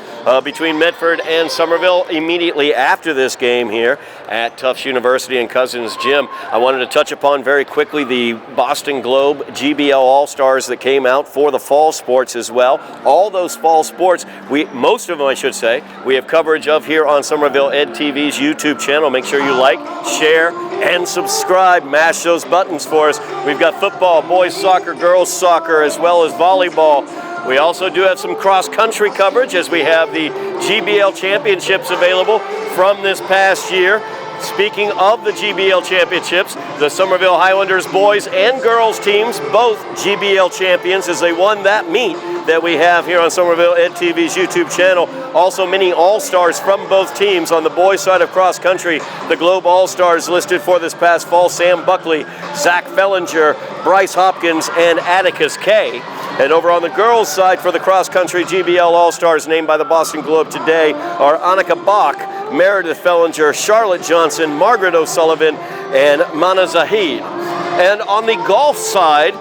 between Medford and Somerville immediately after this game here at Tufts University and Cousens Gym. I wanted to touch upon very quickly the Boston Globe GBL All-Stars that came out for the fall sports as well. All those fall sports, most of them I should say, we have coverage of here on Somerville Ed TV's YouTube channel. Make sure you like, share, and subscribe. Mash those buttons for us. We've got football, boys soccer, girls soccer, as well as volleyball. We also do have some cross-country coverage as we have the GBL championships available from this past year. Speaking of the GBL championships, the Somerville Highlanders boys and girls teams, both GBL champions, as they won that meet that we have here on Somerville Ed TV's YouTube channel. Also many All-Stars from both teams. On the boys side of cross-country, the Globe All-Stars listed for this past fall: Sam Buckley, Zach Fellinger, Bryce Hopkins, and Atticus Kay. And over on the girls' side for the cross-country GBL All-Stars named by the Boston Globe today are Annika Bach, Meredith Fellinger, Charlotte Johnson, Margaret O'Sullivan, and Mana Zahid. And on the golf side,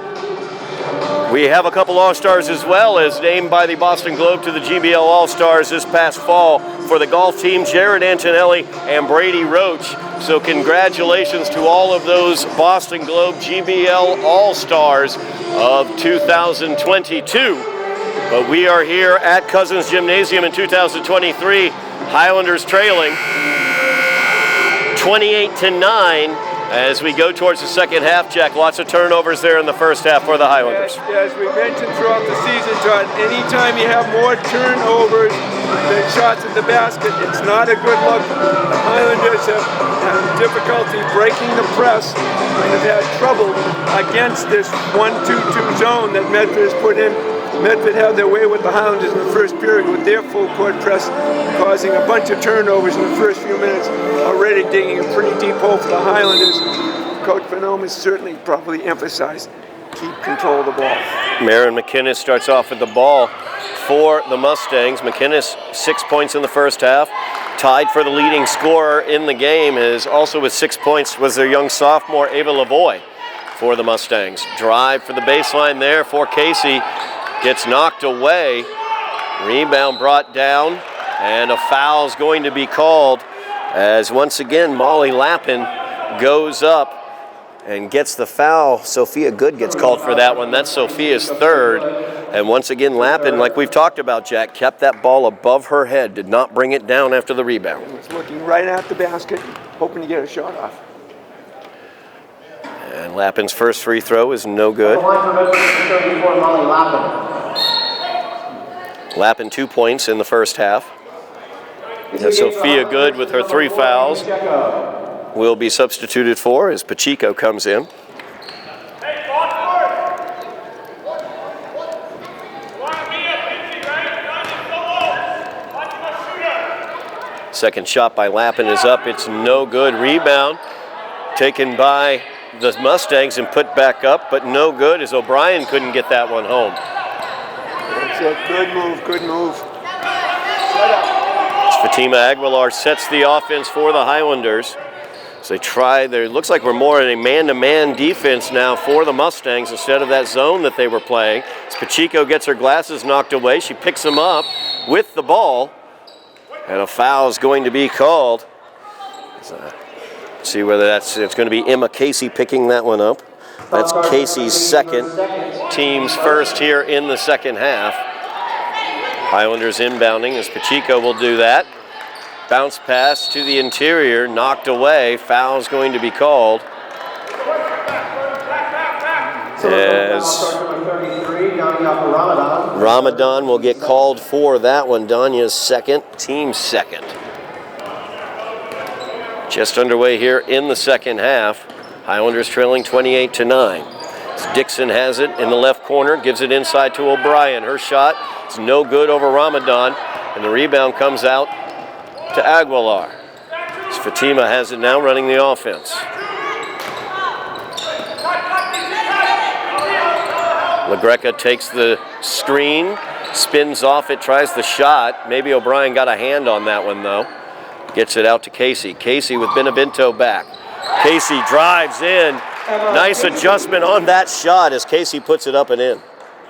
we have a couple All-Stars as well, as named by the Boston Globe to the GBL All-Stars this past fall for the golf team: Jared Antonelli and Brady Roach. So congratulations to all of those Boston Globe GBL All-Stars of 2022. But we are here at Cousens Gymnasium in 2023. Highlanders trailing 28-9 as we go towards the second half. Jack, lots of turnovers there in the first half for the Highlanders. As we mentioned throughout the season, Todd, anytime you have more turnovers than shots at the basket, it's not a good look. The Highlanders have difficulty breaking the press and have had trouble against this 1-2-2 zone that Medford has put in. Medford had their way with the Highlanders in the first period with their full court press, causing a bunch of turnovers in the first few minutes, already digging a pretty deep hole for the Highlanders. Coach Bonhomme has certainly probably emphasized keep control of the ball. Marin McInnes starts off with the ball for the Mustangs. McInnes 6 points in the first half. Tied for the leading scorer in the game is also with 6 points was their young sophomore Ava Lavoie for the Mustangs. Drive for the baseline there for Casey. Gets knocked away. Rebound brought down, and a foul is going to be called as once again Molly Lappin goes up and gets the foul. Sophia Good gets called for that one. That's Sophia's third. And once again Lappin, like we've talked about, Jack, kept that ball above her head, did not bring it down after the rebound. Was looking right at the basket, hoping to get a shot off. And Lappin's first free throw is no good. Lappin 2 points in the first half. And Sophia Good with her 3 fouls will be substituted for as Pacheco comes in. Second shot by Lappin is up. It's no good. Rebound taken by the Mustangs and put back up, but no good as O'Brien couldn't get that one home. It's a good move, good move. Fatima Aguilar sets the offense for the Highlanders. So they try, it looks like we're more in a man-to-man defense now for the Mustangs instead of that zone that they were playing. As Pacheco gets her glasses knocked away, she picks them up with the ball, and a foul is going to be called. See whether it's going to be Emma Casey picking that one up. That's Casey's second, team's first here in the second half. Highlanders inbounding as Pacheco will do that. Bounce pass to the interior, knocked away. Foul's going to be called. As Ramadan will get called for that one. Danya's second, team's second. Just underway here in the second half. Highlanders trailing 28-9. Dixon has it in the left corner, gives it inside to O'Brien. Her shot is no good over Ramadan, and the rebound comes out to Aguilar. As Fatima has it now running the offense. LaGreca takes the screen, spins off it, tries the shot. Maybe O'Brien got a hand on that one, though. Gets it out to Casey. Casey with Benevento back. Casey drives in. Nice adjustment on that shot as Casey puts it up and in.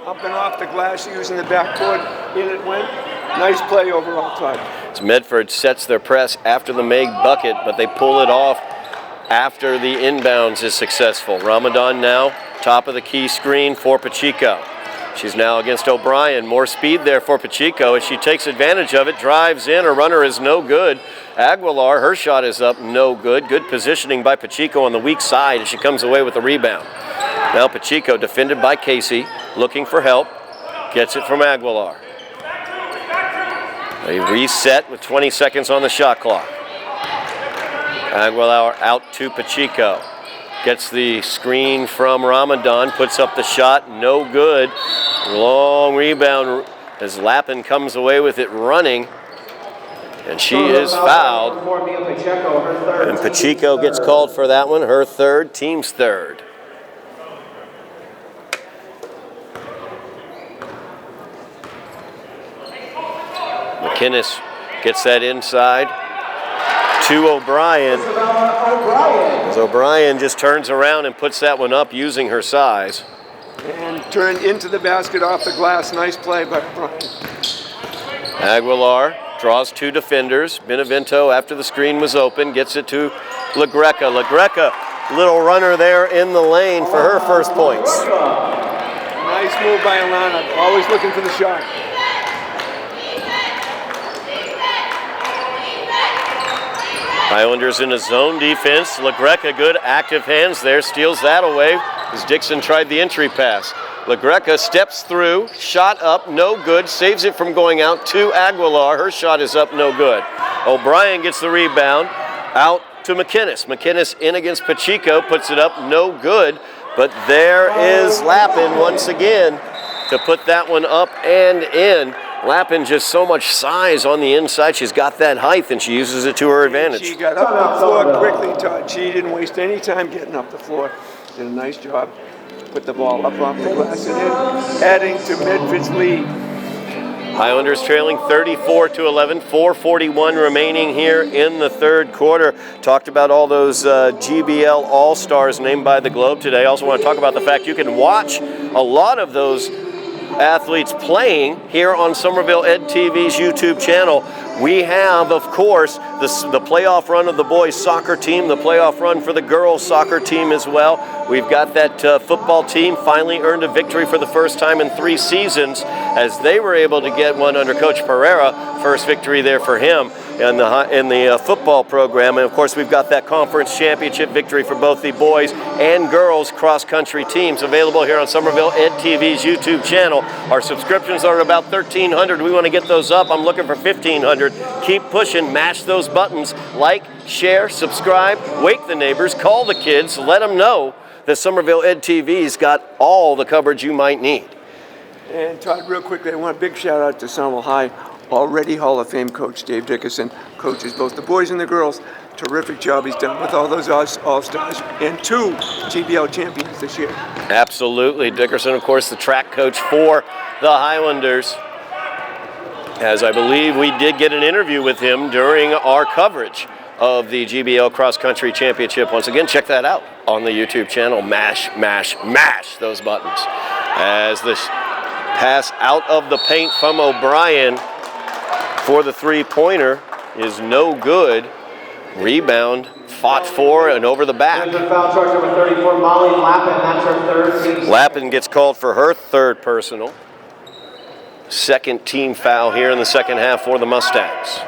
Up and off the glass using the backboard. In it went. Nice play overall, Todd. As Medford sets their press after the Meg bucket, but they pull it off after the inbounds is successful. Ramadan now, top of the key screen for Pacheco. She's now against O'Brien. More speed there for Pacheco as she takes advantage of it, drives in. Her runner is no good. Aguilar, her shot is up, no good. Good positioning by Pacheco on the weak side as she comes away with the rebound. Now Pacheco defended by Casey, looking for help. Gets it from Aguilar. They reset with 20 seconds on the shot clock. Aguilar out to Pacheco. Gets the screen from Ramadan, puts up the shot, no good. Long rebound as Lappin comes away with it running. And she is fouled. And Pacheco gets called for that one, her third, team's third. McInnes gets that inside to O'Brien. As O'Brien just turns around and puts that one up using her size. And turned into the basket off the glass. Nice play by O'Brien. Aguilar draws two defenders. Benevento, after the screen was open, gets it to LaGreca. LaGreca, little runner there in the lane for her first points. Nice move by Alana. Always looking for the shot. Highlanders in a zone defense. LaGreca, good active hands there, steals that away as Dixon tried the entry pass. LaGreca steps through, shot up, no good, saves it from going out to Aguilar. Her shot is up, no good. O'Brien gets the rebound, out to McInnes. McInnes in against Pacheco, puts it up, no good. But there is Lappin once again to put that one up and in. Lappin just so much size on the inside. She's got that height and she uses it to her advantage. She got up the floor quickly, Todd. She didn't waste any time getting up the floor. Did a nice job. Put the ball up off the glass and in, adding to Medford's lead. Highlanders trailing 34-11, 4:41 remaining here in the third quarter. Talked about all those GBL All-Stars named by the Globe today. I also want to talk about the fact you can watch a lot of those athletes playing here on Somerville Ed TV's YouTube channel. We have, of course, the playoff run of the boys soccer team, the playoff run for the girls soccer team as well. We've got that football team finally earned a victory for the first time in 3 seasons as they were able to get one under Coach Pereira. First victory there for him in the football program. And of course, we've got that conference championship victory for both the boys and girls cross-country teams available here on Somerville Ed TV's YouTube channel. Our subscriptions are at about 1,300. We want to get those up. I'm looking for 1,500. Keep pushing, mash those buttons, like, share, subscribe, wake the neighbors, call the kids, let them know that Somerville Ed TV's got all the coverage you might need. And Todd, real quickly, I want a big shout out to Somerville High, already Hall of Fame coach Dave Dickerson, coaches both the boys and the girls. Terrific job he's done with all those All-Stars and 2 GBL champions this year. Absolutely. Dickerson, of course, the track coach for the Highlanders. As I believe we did get an interview with him during our coverage of the GBL Cross Country Championship. Once again, check that out on the YouTube channel. Mash, mash, mash those buttons. As this pass out of the paint from O'Brien for the three-pointer is no good. Rebound, fought for and over the back. Foul charge number 34, Molly Lappin. That's her third. Lappin gets called for her third personal. Second team foul here in the second half for the Mustangs.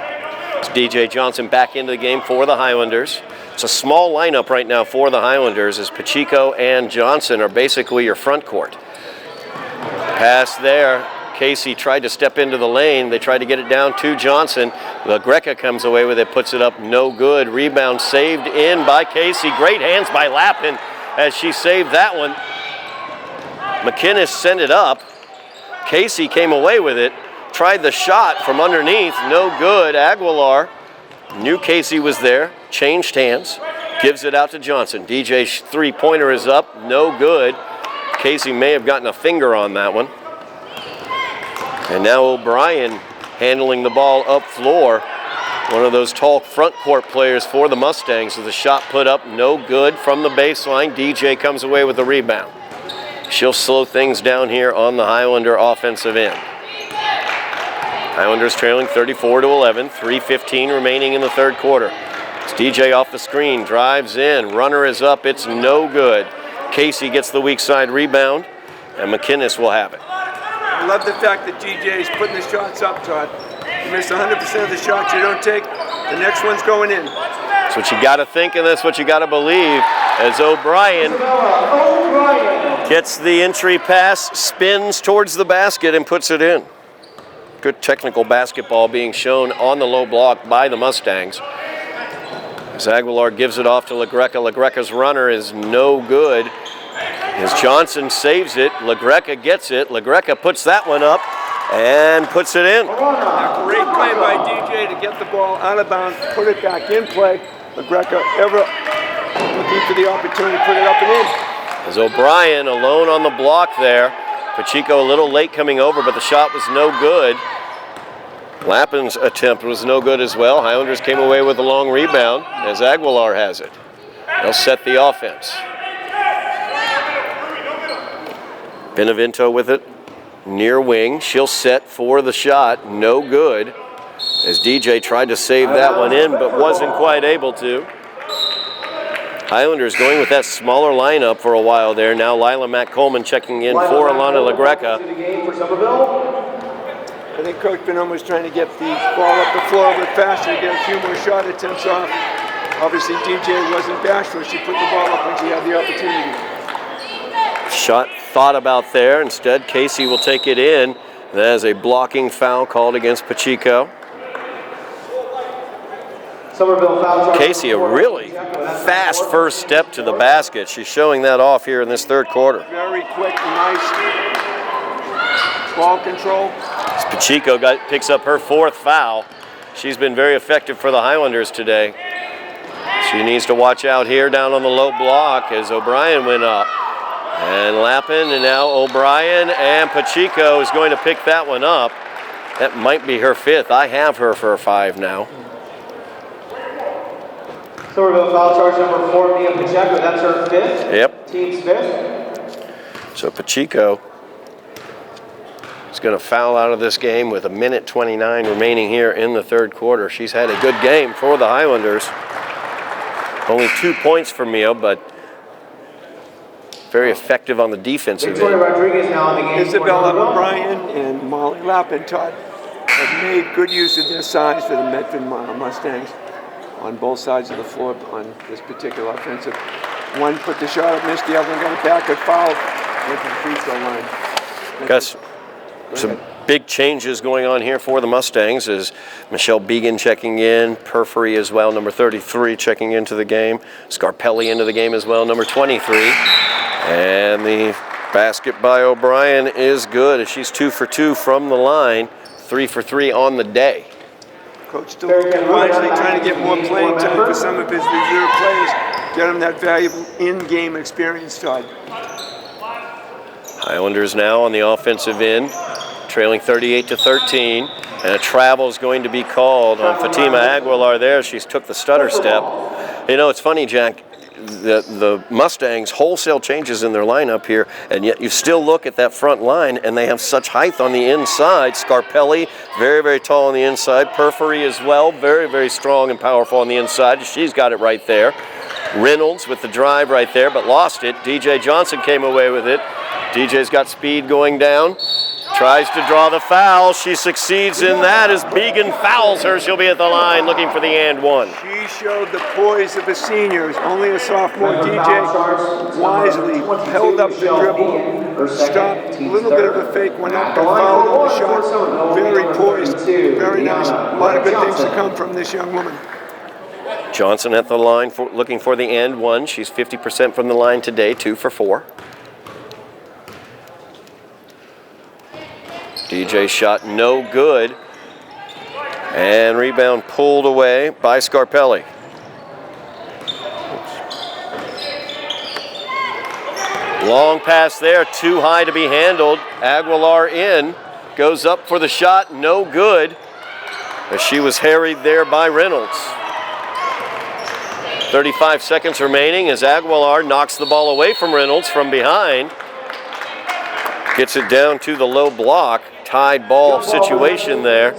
It's DJ Johnson back into the game for the Highlanders. It's a small lineup right now for the Highlanders as Pacheco and Johnson are basically your front court. Pass there. Casey tried to step into the lane. They tried to get it down to Johnson. LaGreca comes away with it, puts it up, no good. Rebound saved in by Casey. Great hands by Lappin as she saved that one. McInnes sent it up. Casey came away with it, tried the shot from underneath, no good. Aguilar knew Casey was there, changed hands, gives it out to Johnson. DJ's three-pointer is up, no good. Casey may have gotten a finger on that one. And now O'Brien handling the ball up floor. One of those tall front court players for the Mustangs with a shot put up, no good from the baseline. DJ comes away with the rebound. She'll slow things down here on the Highlander offensive end. Highlanders trailing 34-11, 3:15 remaining in the third quarter. It's DJ off the screen, drives in, runner is up, it's no good. Casey gets the weak side rebound, and McInnes will have it. I love the fact that DJ is putting the shots up, Todd. You miss 100% of the shots you don't take, the next one's going in. That's what you got to think, and that's what you got to believe. As O'Brien gets the entry pass, spins towards the basket, and puts it in. Good technical basketball being shown on the low block by the Mustangs. As Aguilar gives it off to LaGreca. LaGreca's runner is no good. As Johnson saves it, LaGreca gets it. LaGreca puts that one up and puts it in. A great play by DJ to get the ball out of bounds, put it back in play. LaGreca ever looking for the opportunity to put it up and in. As O'Brien alone on the block there. Pacheco a little late coming over, but the shot was no good. Lappin's attempt was no good as well. Highlanders came away with a long rebound as Aguilar has it. They'll set the offense. Benevento with it, near wing. She'll set for the shot, no good. As DJ tried to save that one in, but wasn't quite able to. Highlanders going with that smaller lineup for a while there. Now Lila Matt-Coleman checking in for Alana LaGreca. I think Coach Benham was trying to get the ball up the floor a bit faster to get a few more shot attempts off. Obviously DJ wasn't bashful. She put the ball up when she had the opportunity. Shot thought about there. Instead, Casey will take it in. That is a blocking foul called against Pacheco. Casey, a really fast first step to the basket. She's showing that off here in this third quarter. Very quick, nice ball control. As Pacheco picks up her fourth foul. She's been very effective for the Highlanders today. She needs to watch out here down on the low block as O'Brien went up. And Lappin, and now O'Brien, and Pacheco is going to pick that one up. That might be her fifth. I have her for a 5 now. Somerville foul charge number 4, Mia Pacheco. That's her 5th. Yep. Team's 5th. So Pacheco is going to foul out of this game with 1:29 remaining here in the third quarter. She's had a good game for the Highlanders. Only 2 points for Mia, but very effective on the defensive end. Rodriguez now in the game. Isabella O'Brien and Molly Lappin, Todd, have made good use of their size for the Medford Mustangs on both sides of the floor on this particular offensive. One put the shot up, missed, the other one got it back, got fouled, went to the free throw line. Gus, some big changes going on here for the Mustangs as Michelle Began checking in, Perfury as well, number 33 checking into the game, Scarpelli into the game as well, number 23. And the basket by O'Brien is good as she's 2 for 2 from the line, 3 for 3 on the day. Coach still wisely trying to get more playing time for some of his reserve players, get them that valuable in-game experience, Todd. Highlanders now on the offensive end, trailing 38-13, and a travel is going to be called on Fatima Aguilar there. She's took the stutter step. You know, it's funny, Jack, the Mustangs wholesale changes in their lineup here, and yet you still look at that front line and they have such height on the inside. Scarpelli, very, very tall on the inside. Perfury as well, very, very strong and powerful on the inside. She's got it right there. Reynolds with the drive right there, but lost it. DJ Johnson came away with it. DJ's got speed going down. Tries to draw the foul. She succeeds in that as Began fouls her. She'll be at the line looking for the and one. She showed the poise of a senior. Only a sophomore. DJ wisely held up the dribble, stopped, a little bit of a fake, went up, got fouled on the shot. Very poised, very nice. A lot of good things to come from this young woman. Johnson at the line looking for the and one. She's 50% from the line today, 2 for 4. DJ shot no good, and rebound pulled away by Scarpelli. Long pass there, too high to be handled. Aguilar in, goes up for the shot, no good, as she was harried there by Reynolds. 35 seconds remaining as Aguilar knocks the ball away from Reynolds from behind. Gets it down to the low block. Tied ball situation there.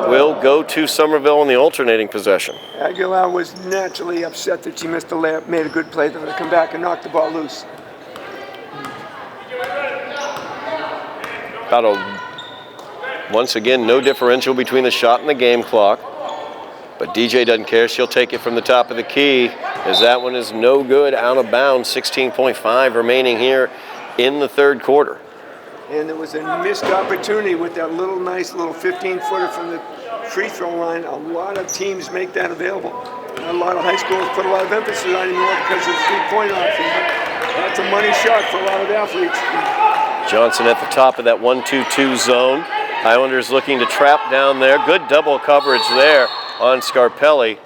Will go to Somerville in the alternating possession. Aguilar was naturally upset that she missed the layup, made a good play though to come back and knock the ball loose. Once again, no differential between the shot and the game clock. But DJ doesn't care. She'll take it from the top of the key as that one is no good, out of bounds. 16.5 remaining here in the third quarter. And there was a missed opportunity with that nice little 15-footer from the free throw line. A lot of teams make that available. A lot of high schools put a lot of emphasis on it more because of the three-point option. That's a money shot for a lot of athletes. Johnson at the top of that 1-2-2 zone. Highlanders looking to trap down there. Good double coverage there on Scarpelli.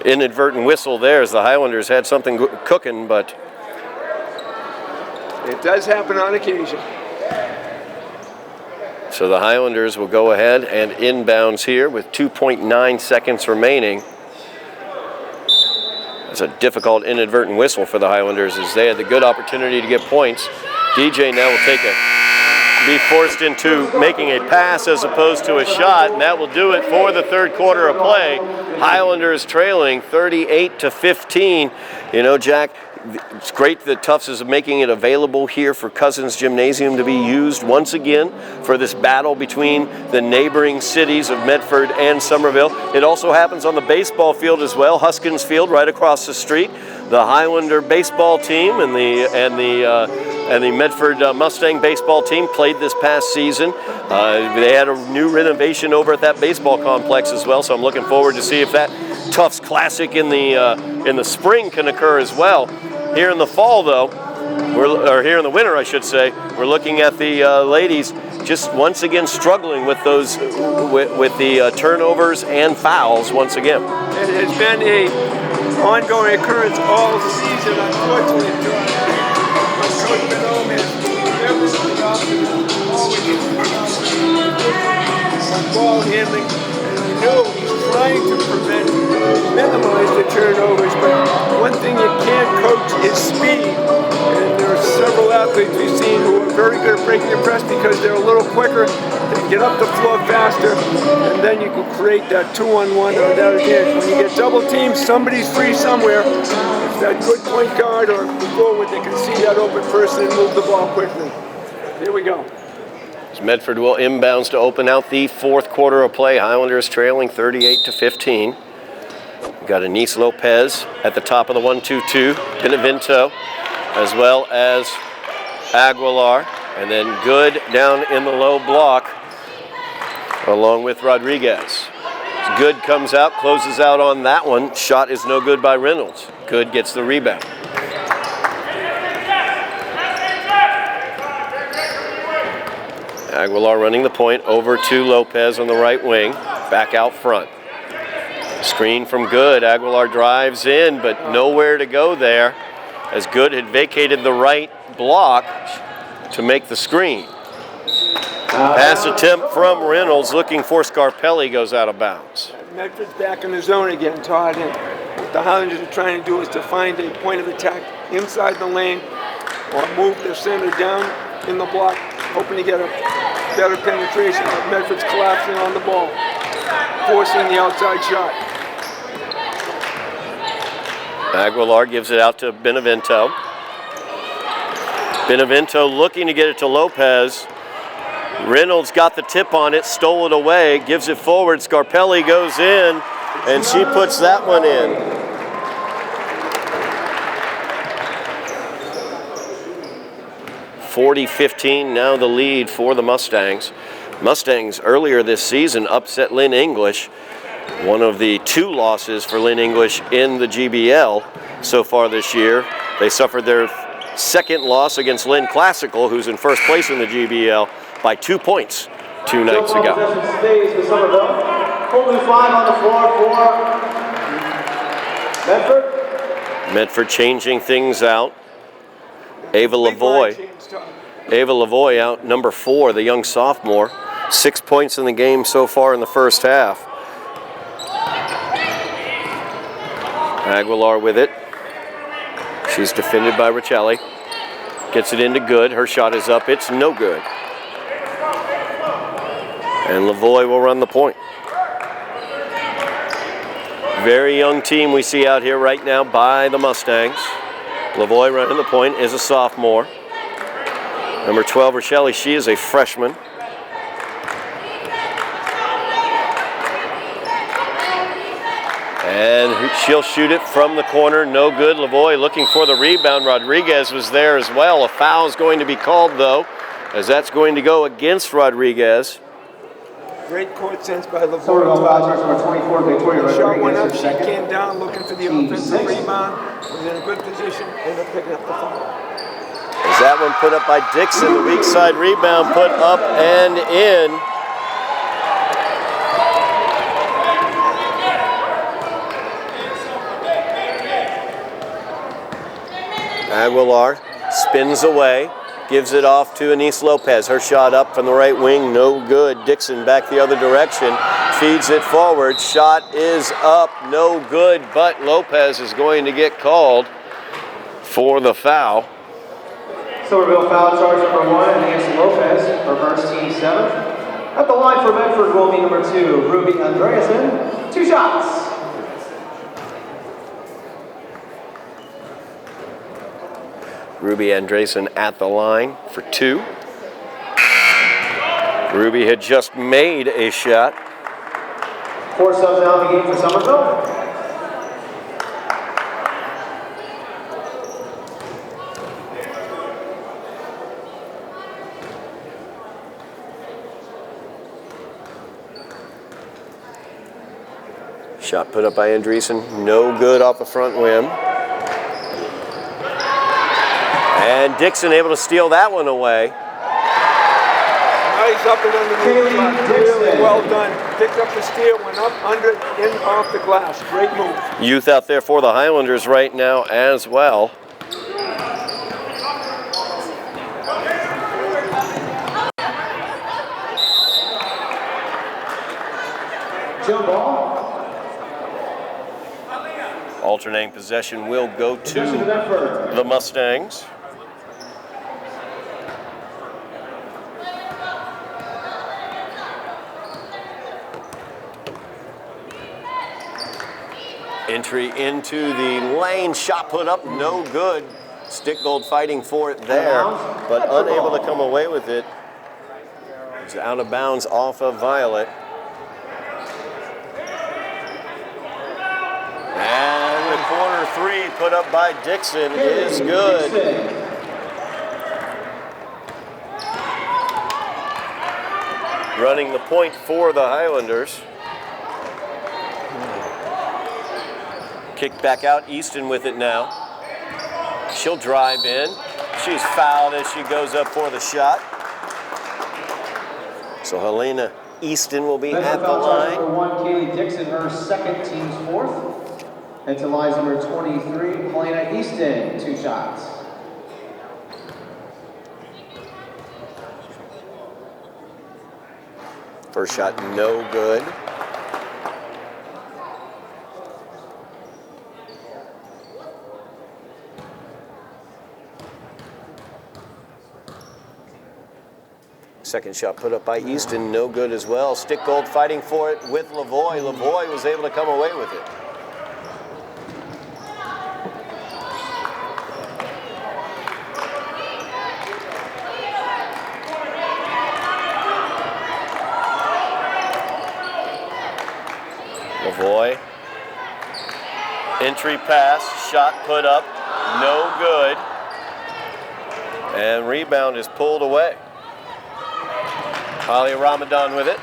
Inadvertent whistle there as the Highlanders had something cooking, but it does happen on occasion. So the Highlanders will go ahead and inbounds here with 2.9 seconds remaining. That's a difficult inadvertent whistle for the Highlanders as they had the good opportunity to get points. DJ now will be forced into making a pass as opposed to a shot, and that will do it for the third quarter of play. Highlanders trailing 38-15. You know, Jack, it's great that Tufts is making it available here for Cousens Gymnasium to be used once again for this battle between the neighboring cities of Medford and Somerville. It also happens on the baseball field as well, Huskins Field right across the street. The Highlander baseball team and the Medford Mustang baseball team played this past season. They had a new renovation over at that baseball complex as well, so I'm looking forward to see if that Tufts Classic in the spring can occur as well. Here in the fall, though, or here in the winter, I should say, we're looking at the ladies just once again struggling with those with the turnovers and fouls once again. It has been a ongoing occurrence all season, unfortunately. Coach Benome has everything off on ball handling, and I know he's trying to minimize the turnovers, but one thing you can't coach is speed. And there are several athletes we've seen who are very good at breaking the press because they're a little quicker, they get up the floor faster, and then you can create that 2-on-1 or that advantage. When you get double teamed, somebody's free somewhere. It's that good point guard or forward that can see that open person and move the ball quickly. Here we go. Medford will inbounds to open out the fourth quarter of play. Highlanders trailing 38-15. We've got Anise Lopez at the top of the 1-2-2. Benevento, as well as Aguilar. And then Good down in the low block, along with Rodriguez. Good comes out, closes out on that one. Shot is no good by Reynolds. Good gets the rebound. Aguilar running the point over to Lopez on the right wing, back out front. Screen from Good. Aguilar drives in, but nowhere to go there, as Good had vacated the right block to make the screen. Pass attempt from Reynolds, looking for Scarpelli, goes out of bounds. Medford's back in the zone again, Todd. And what the Highlanders are trying to do is to find a point of attack inside the lane or move the center down in the block, hoping to get a better penetration. But Medford's collapsing on the ball, forcing the outside shot. Aguilar gives it out to Benevento. Benevento looking to get it to Lopez. Reynolds got the tip on it, stole it away, gives it forward. Scarpelli goes in, and she puts that one in. (40-15) now the lead for the Mustangs. Mustangs earlier this season upset Lynn English, one of the two losses for Lynn English in the GBL so far this year. They suffered their second loss against Lynn Classical, who's in first place in the GBL, by 2 points 2 nights ago. Stays for Somerville. Holding 5 on the floor for Medford. Medford changing things out. Ava Lavoie. Ava Lavoie out number 4, the young sophomore. 6 points in the game so far in the first half. Aguilar with it. She's defended by Riccelli. Gets it into Good. Her shot is up. It's no good. And Lavoie will run the point. Very young team we see out here right now by the Mustangs. Lavoie running the point is a sophomore. Number 12, Riccelli, she is a freshman. And she'll shoot it from the corner, no good. Lavoie looking for the rebound. Rodriguez was there as well. A foul is going to be called though, as that's going to go against Rodriguez. Great court sense by Lavoie. Somerville foul charge number 24, Victoria Shot went up, Rodriguez, she second. came down looking for the offensive rebound, was in a good position, ended up picking up the foul. As that one put up by Dixon, the weak side rebound put up and in. Aguilar spins away, gives it off to Anise Lopez. Her shot up from the right wing, no good. Dixon back the other direction, feeds it forward. Shot is up, no good, but Lopez is going to get called for the foul. Somerville foul charge number 1 against Lopez for Varsity 7. At the line for Medford will be number 2, Ruby Andreasen. 2 shots. Ruby Andreasen at the line for 2. Ruby had just made a shot. 4 subs now in the game for Somerville. Shot put up by Andreasen, no good off the front rim. And Dixon able to steal that one away. Nice up and underneath shot, really well done. Picked up the steal, went up, under, in, off the glass. Great move. Youth out there for the Highlanders right now as well. Jump ball. Alternating possession will go to the Mustangs. Entry into the lane, shot put up, no good. Stickgold fighting for it there, but unable to come away with it. It's out of bounds off of Violet. And the corner 3 put up by Dixon is good. Running the point for the Highlanders. Kicked back out, Easton with it now. She'll drive in. She's fouled as she goes up for the shot. So Helena Easton will be at the line. Number 1, Kaylee Dixon, her second, team's 4th. And to line number 23, Helena Easton, 2 shots. First shot, no good. Second shot put up by Easton, no good as well. Stickgold fighting for it with Lavoie. Lavoie was able to come away with it. Lavoie. Entry pass, shot put up, no good. And rebound is pulled away. Ali Ramadan with it.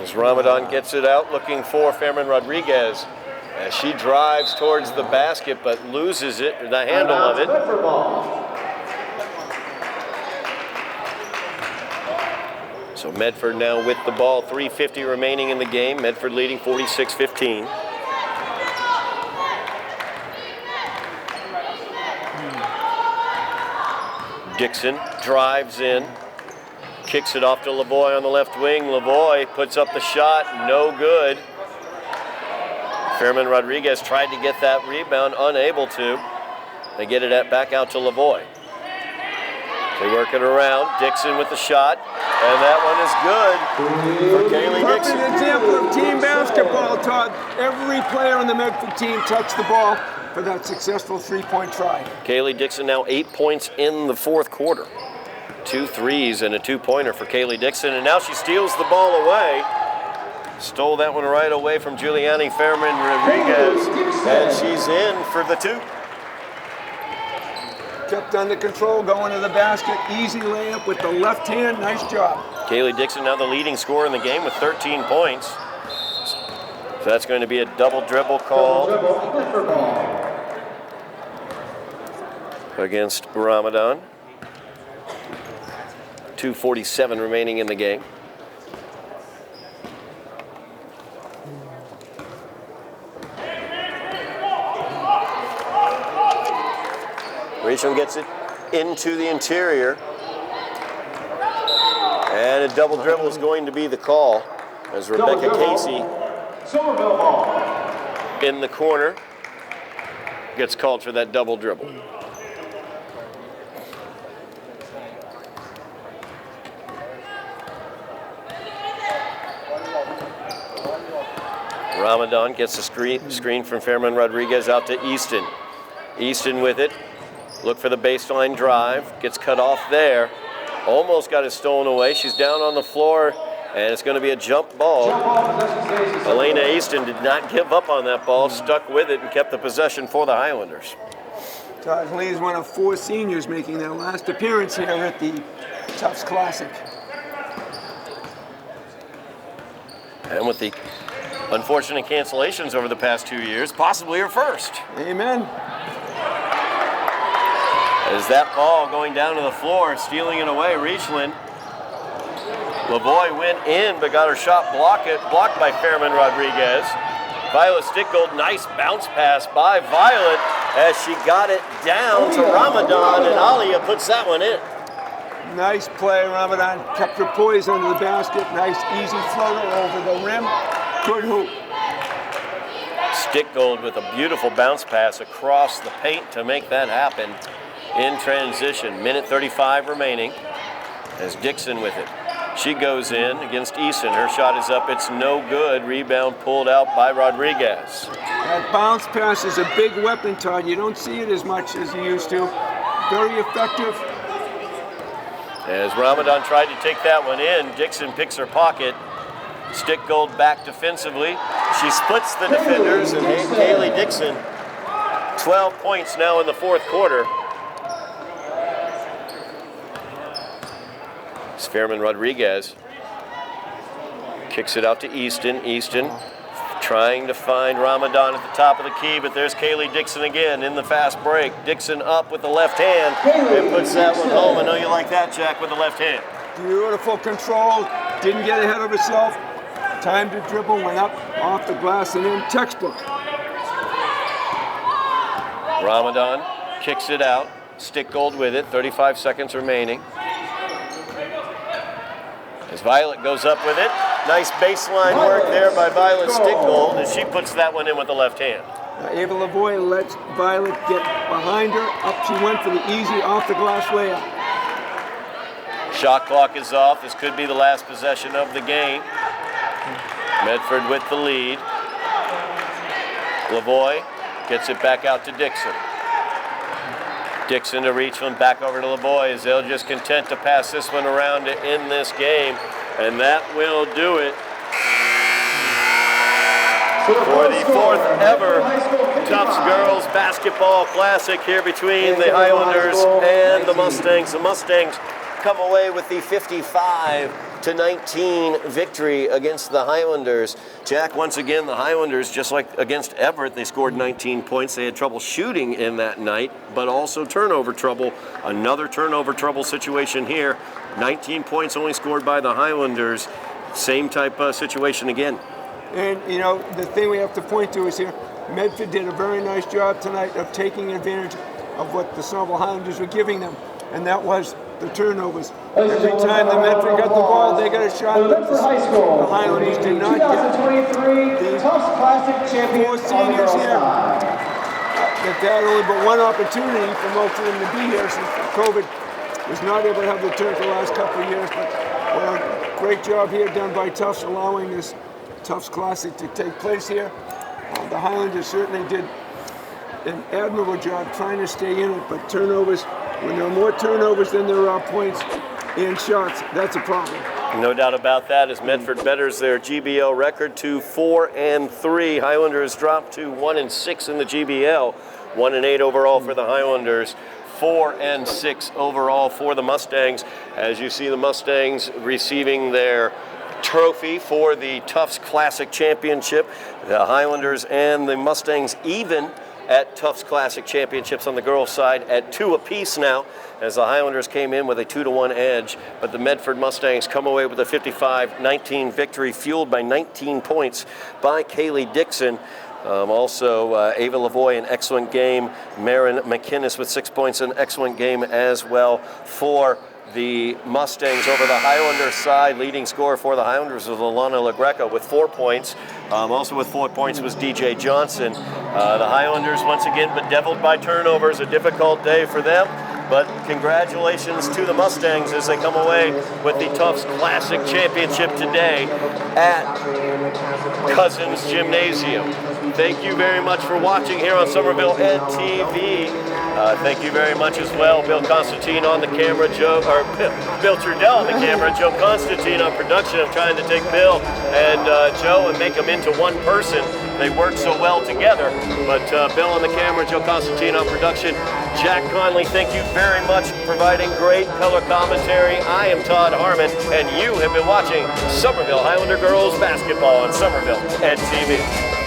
As Ramadan gets it out, looking for Fairman Rodriguez as she drives towards the basket but loses it, the handle of it. So Medford now with the ball, 3:50 remaining in the game. Medford leading 46-15. Dixon drives in, kicks it off to Lavoie on the left wing. Lavoie puts up the shot, no good. Fairman Rodriguez tried to get that rebound, unable to. They get it back out to Lavoie. They work it around. Dixon with the shot, and that one is good for Kaylee Dixon. Perfect example of team basketball, Todd. Every player on the Medford team touched the ball for that successful three-point try. Kaylee Dixon now 8 points in the fourth quarter. 2 threes and a two-pointer for Kaylee Dixon, and now she steals the ball away. Stole that one right away from Giuliani Fairman Rodriguez, and she's in for the 2. Kept under control, going to the basket. Easy layup with the left hand. Nice job. Kaylee Dixon now the leading scorer in the game with 13 points. So that's going to be a double dribble call against Ramadan. 2:47 remaining in the game. Rachel gets it into the interior. And a double dribble is going to be the call as Rebecca Casey Somerville ball. in the corner gets called for that double dribble. Ramadan gets a screen from Fairman Rodriguez out to Easton. Easton with it. Look for the baseline drive. Gets cut off there. Almost got it stolen away. She's down on the floor, and it's going to be a jump ball. Elena Easton did not give up on that ball, stuck with it, and kept the possession for the Highlanders. Todd Lee is one of 4 seniors making their last appearance here at the Tufts Classic. And with the unfortunate cancellations over the past 2 years, possibly her first. Amen. As that ball going down to the floor, stealing it away, Reachland. Lavoie went in, but got her shot blocked by Fairman Rodriguez. Violet Stickgold, nice bounce pass by Violet as she got it down to Ramadan, and Alia puts that one in. Nice play, Ramadan. Kept her poise under the basket. Nice, easy floater over the rim. Good hoop. Stickgold with a beautiful bounce pass across the paint to make that happen. In transition, minute 35 remaining as Dixon with it. She goes in against Easton. Her shot is up. It's no good. Rebound pulled out by Rodriguez. That bounce pass is a big weapon, Todd. You don't see it as much as you used to. Very effective. As Ramadan tried to take that one in, Dixon picks her pocket. Stickgold back defensively. She splits the defenders, and Kaylee Dixon, 12 points now in the fourth quarter. Fairman Rodriguez kicks it out to Easton. Easton trying to find Ramadan at the top of the key, but there's Kaylee Dixon again in the fast break. Dixon up with the left hand and puts that one home. I know you like that, Jack, with the left hand. Beautiful control. Didn't get ahead of herself. Time to dribble, went up off the glass and in. Textbook. Ramadan kicks it out. Stickgold with it. 35 seconds remaining. As Violet goes up with it. Nice baseline work there by Violet Stickgold as she puts that one in with the left hand. Ava Lavoie lets Violet get behind her. Up she went for the easy off-the-glass layup. Shot clock is off. This could be the last possession of the game. Medford with the lead. Lavoie gets it back out to Dixon. Dixon to Reachland, back over to Lavoie as they'll just content to pass this one around to end this game. And that will do it for the fourth ever Tufts Girls Basketball Classic here between the Highlanders and the Mustangs. The Mustangs come away with the 55-19 victory against the Highlanders. Jack, once again, the Highlanders, just like against Everett, they scored 19 points. They had trouble shooting in that night, but also turnover trouble. Another turnover trouble situation here. 19 points only scored by the Highlanders. Same type of situation again. And, you know, the thing we have to point to is here, Medford did a very nice job tonight of taking advantage of what the Somerville Highlanders were giving them, and that was the turnovers. Every time the Medford got the ball, they got a shot. Medford High School. The Highlanders did not get 2023 Tufts Classic champions four seniors on the here. girls' side. That they had only but one opportunity for most of them to be here since COVID was not able to have the turf the last couple of years. But well, great job here done by Tufts allowing this Tufts Classic to take place here. The Highlanders certainly did an admirable job trying to stay in it, but turnovers, when there are more turnovers than there are points and shots, that's a problem. No doubt about that, as Medford betters their GBL record to 4-3. Highlanders dropped to 1-6 in the GBL. 1-8 overall for the Highlanders. 4-6 overall for the Mustangs. As you see, the Mustangs receiving their trophy for the Tufts Classic Championship. The Highlanders and the Mustangs even at Tufts Classic Championships on the girls' side at 2 apiece now, as the Highlanders came in with a 2-1 edge, but the Medford Mustangs come away with a 55-19 victory, fueled by 19 points by Kaylee Dixon. Also, Ava Lavoie, an excellent game. Marin McInnes with 6 points, an excellent game as well for the Mustangs over the Highlander side. Leading scorer for the Highlanders was Alana LaGreca with 4 points. Also with 4 points was DJ Johnson. The Highlanders once again bedeviled by turnovers, a difficult day for them. But congratulations to the Mustangs as they come away with the Tufts Classic Championship today at Cousens Gymnasium. Thank you very much for watching here on Somerville Ed TV. Thank you very much as well, Bill Constantine on the camera, Bill Trudell on the camera, Joe Constantine on production. I'm trying to take Bill and Joe and make them into one person. They work so well together. But Bill on the camera, Joe Constantine on production. Jack Connolly, thank you very much for providing great color commentary. I am Todd Harmon, and you have been watching Somerville Highlander Girls Basketball on Somerville Ed TV.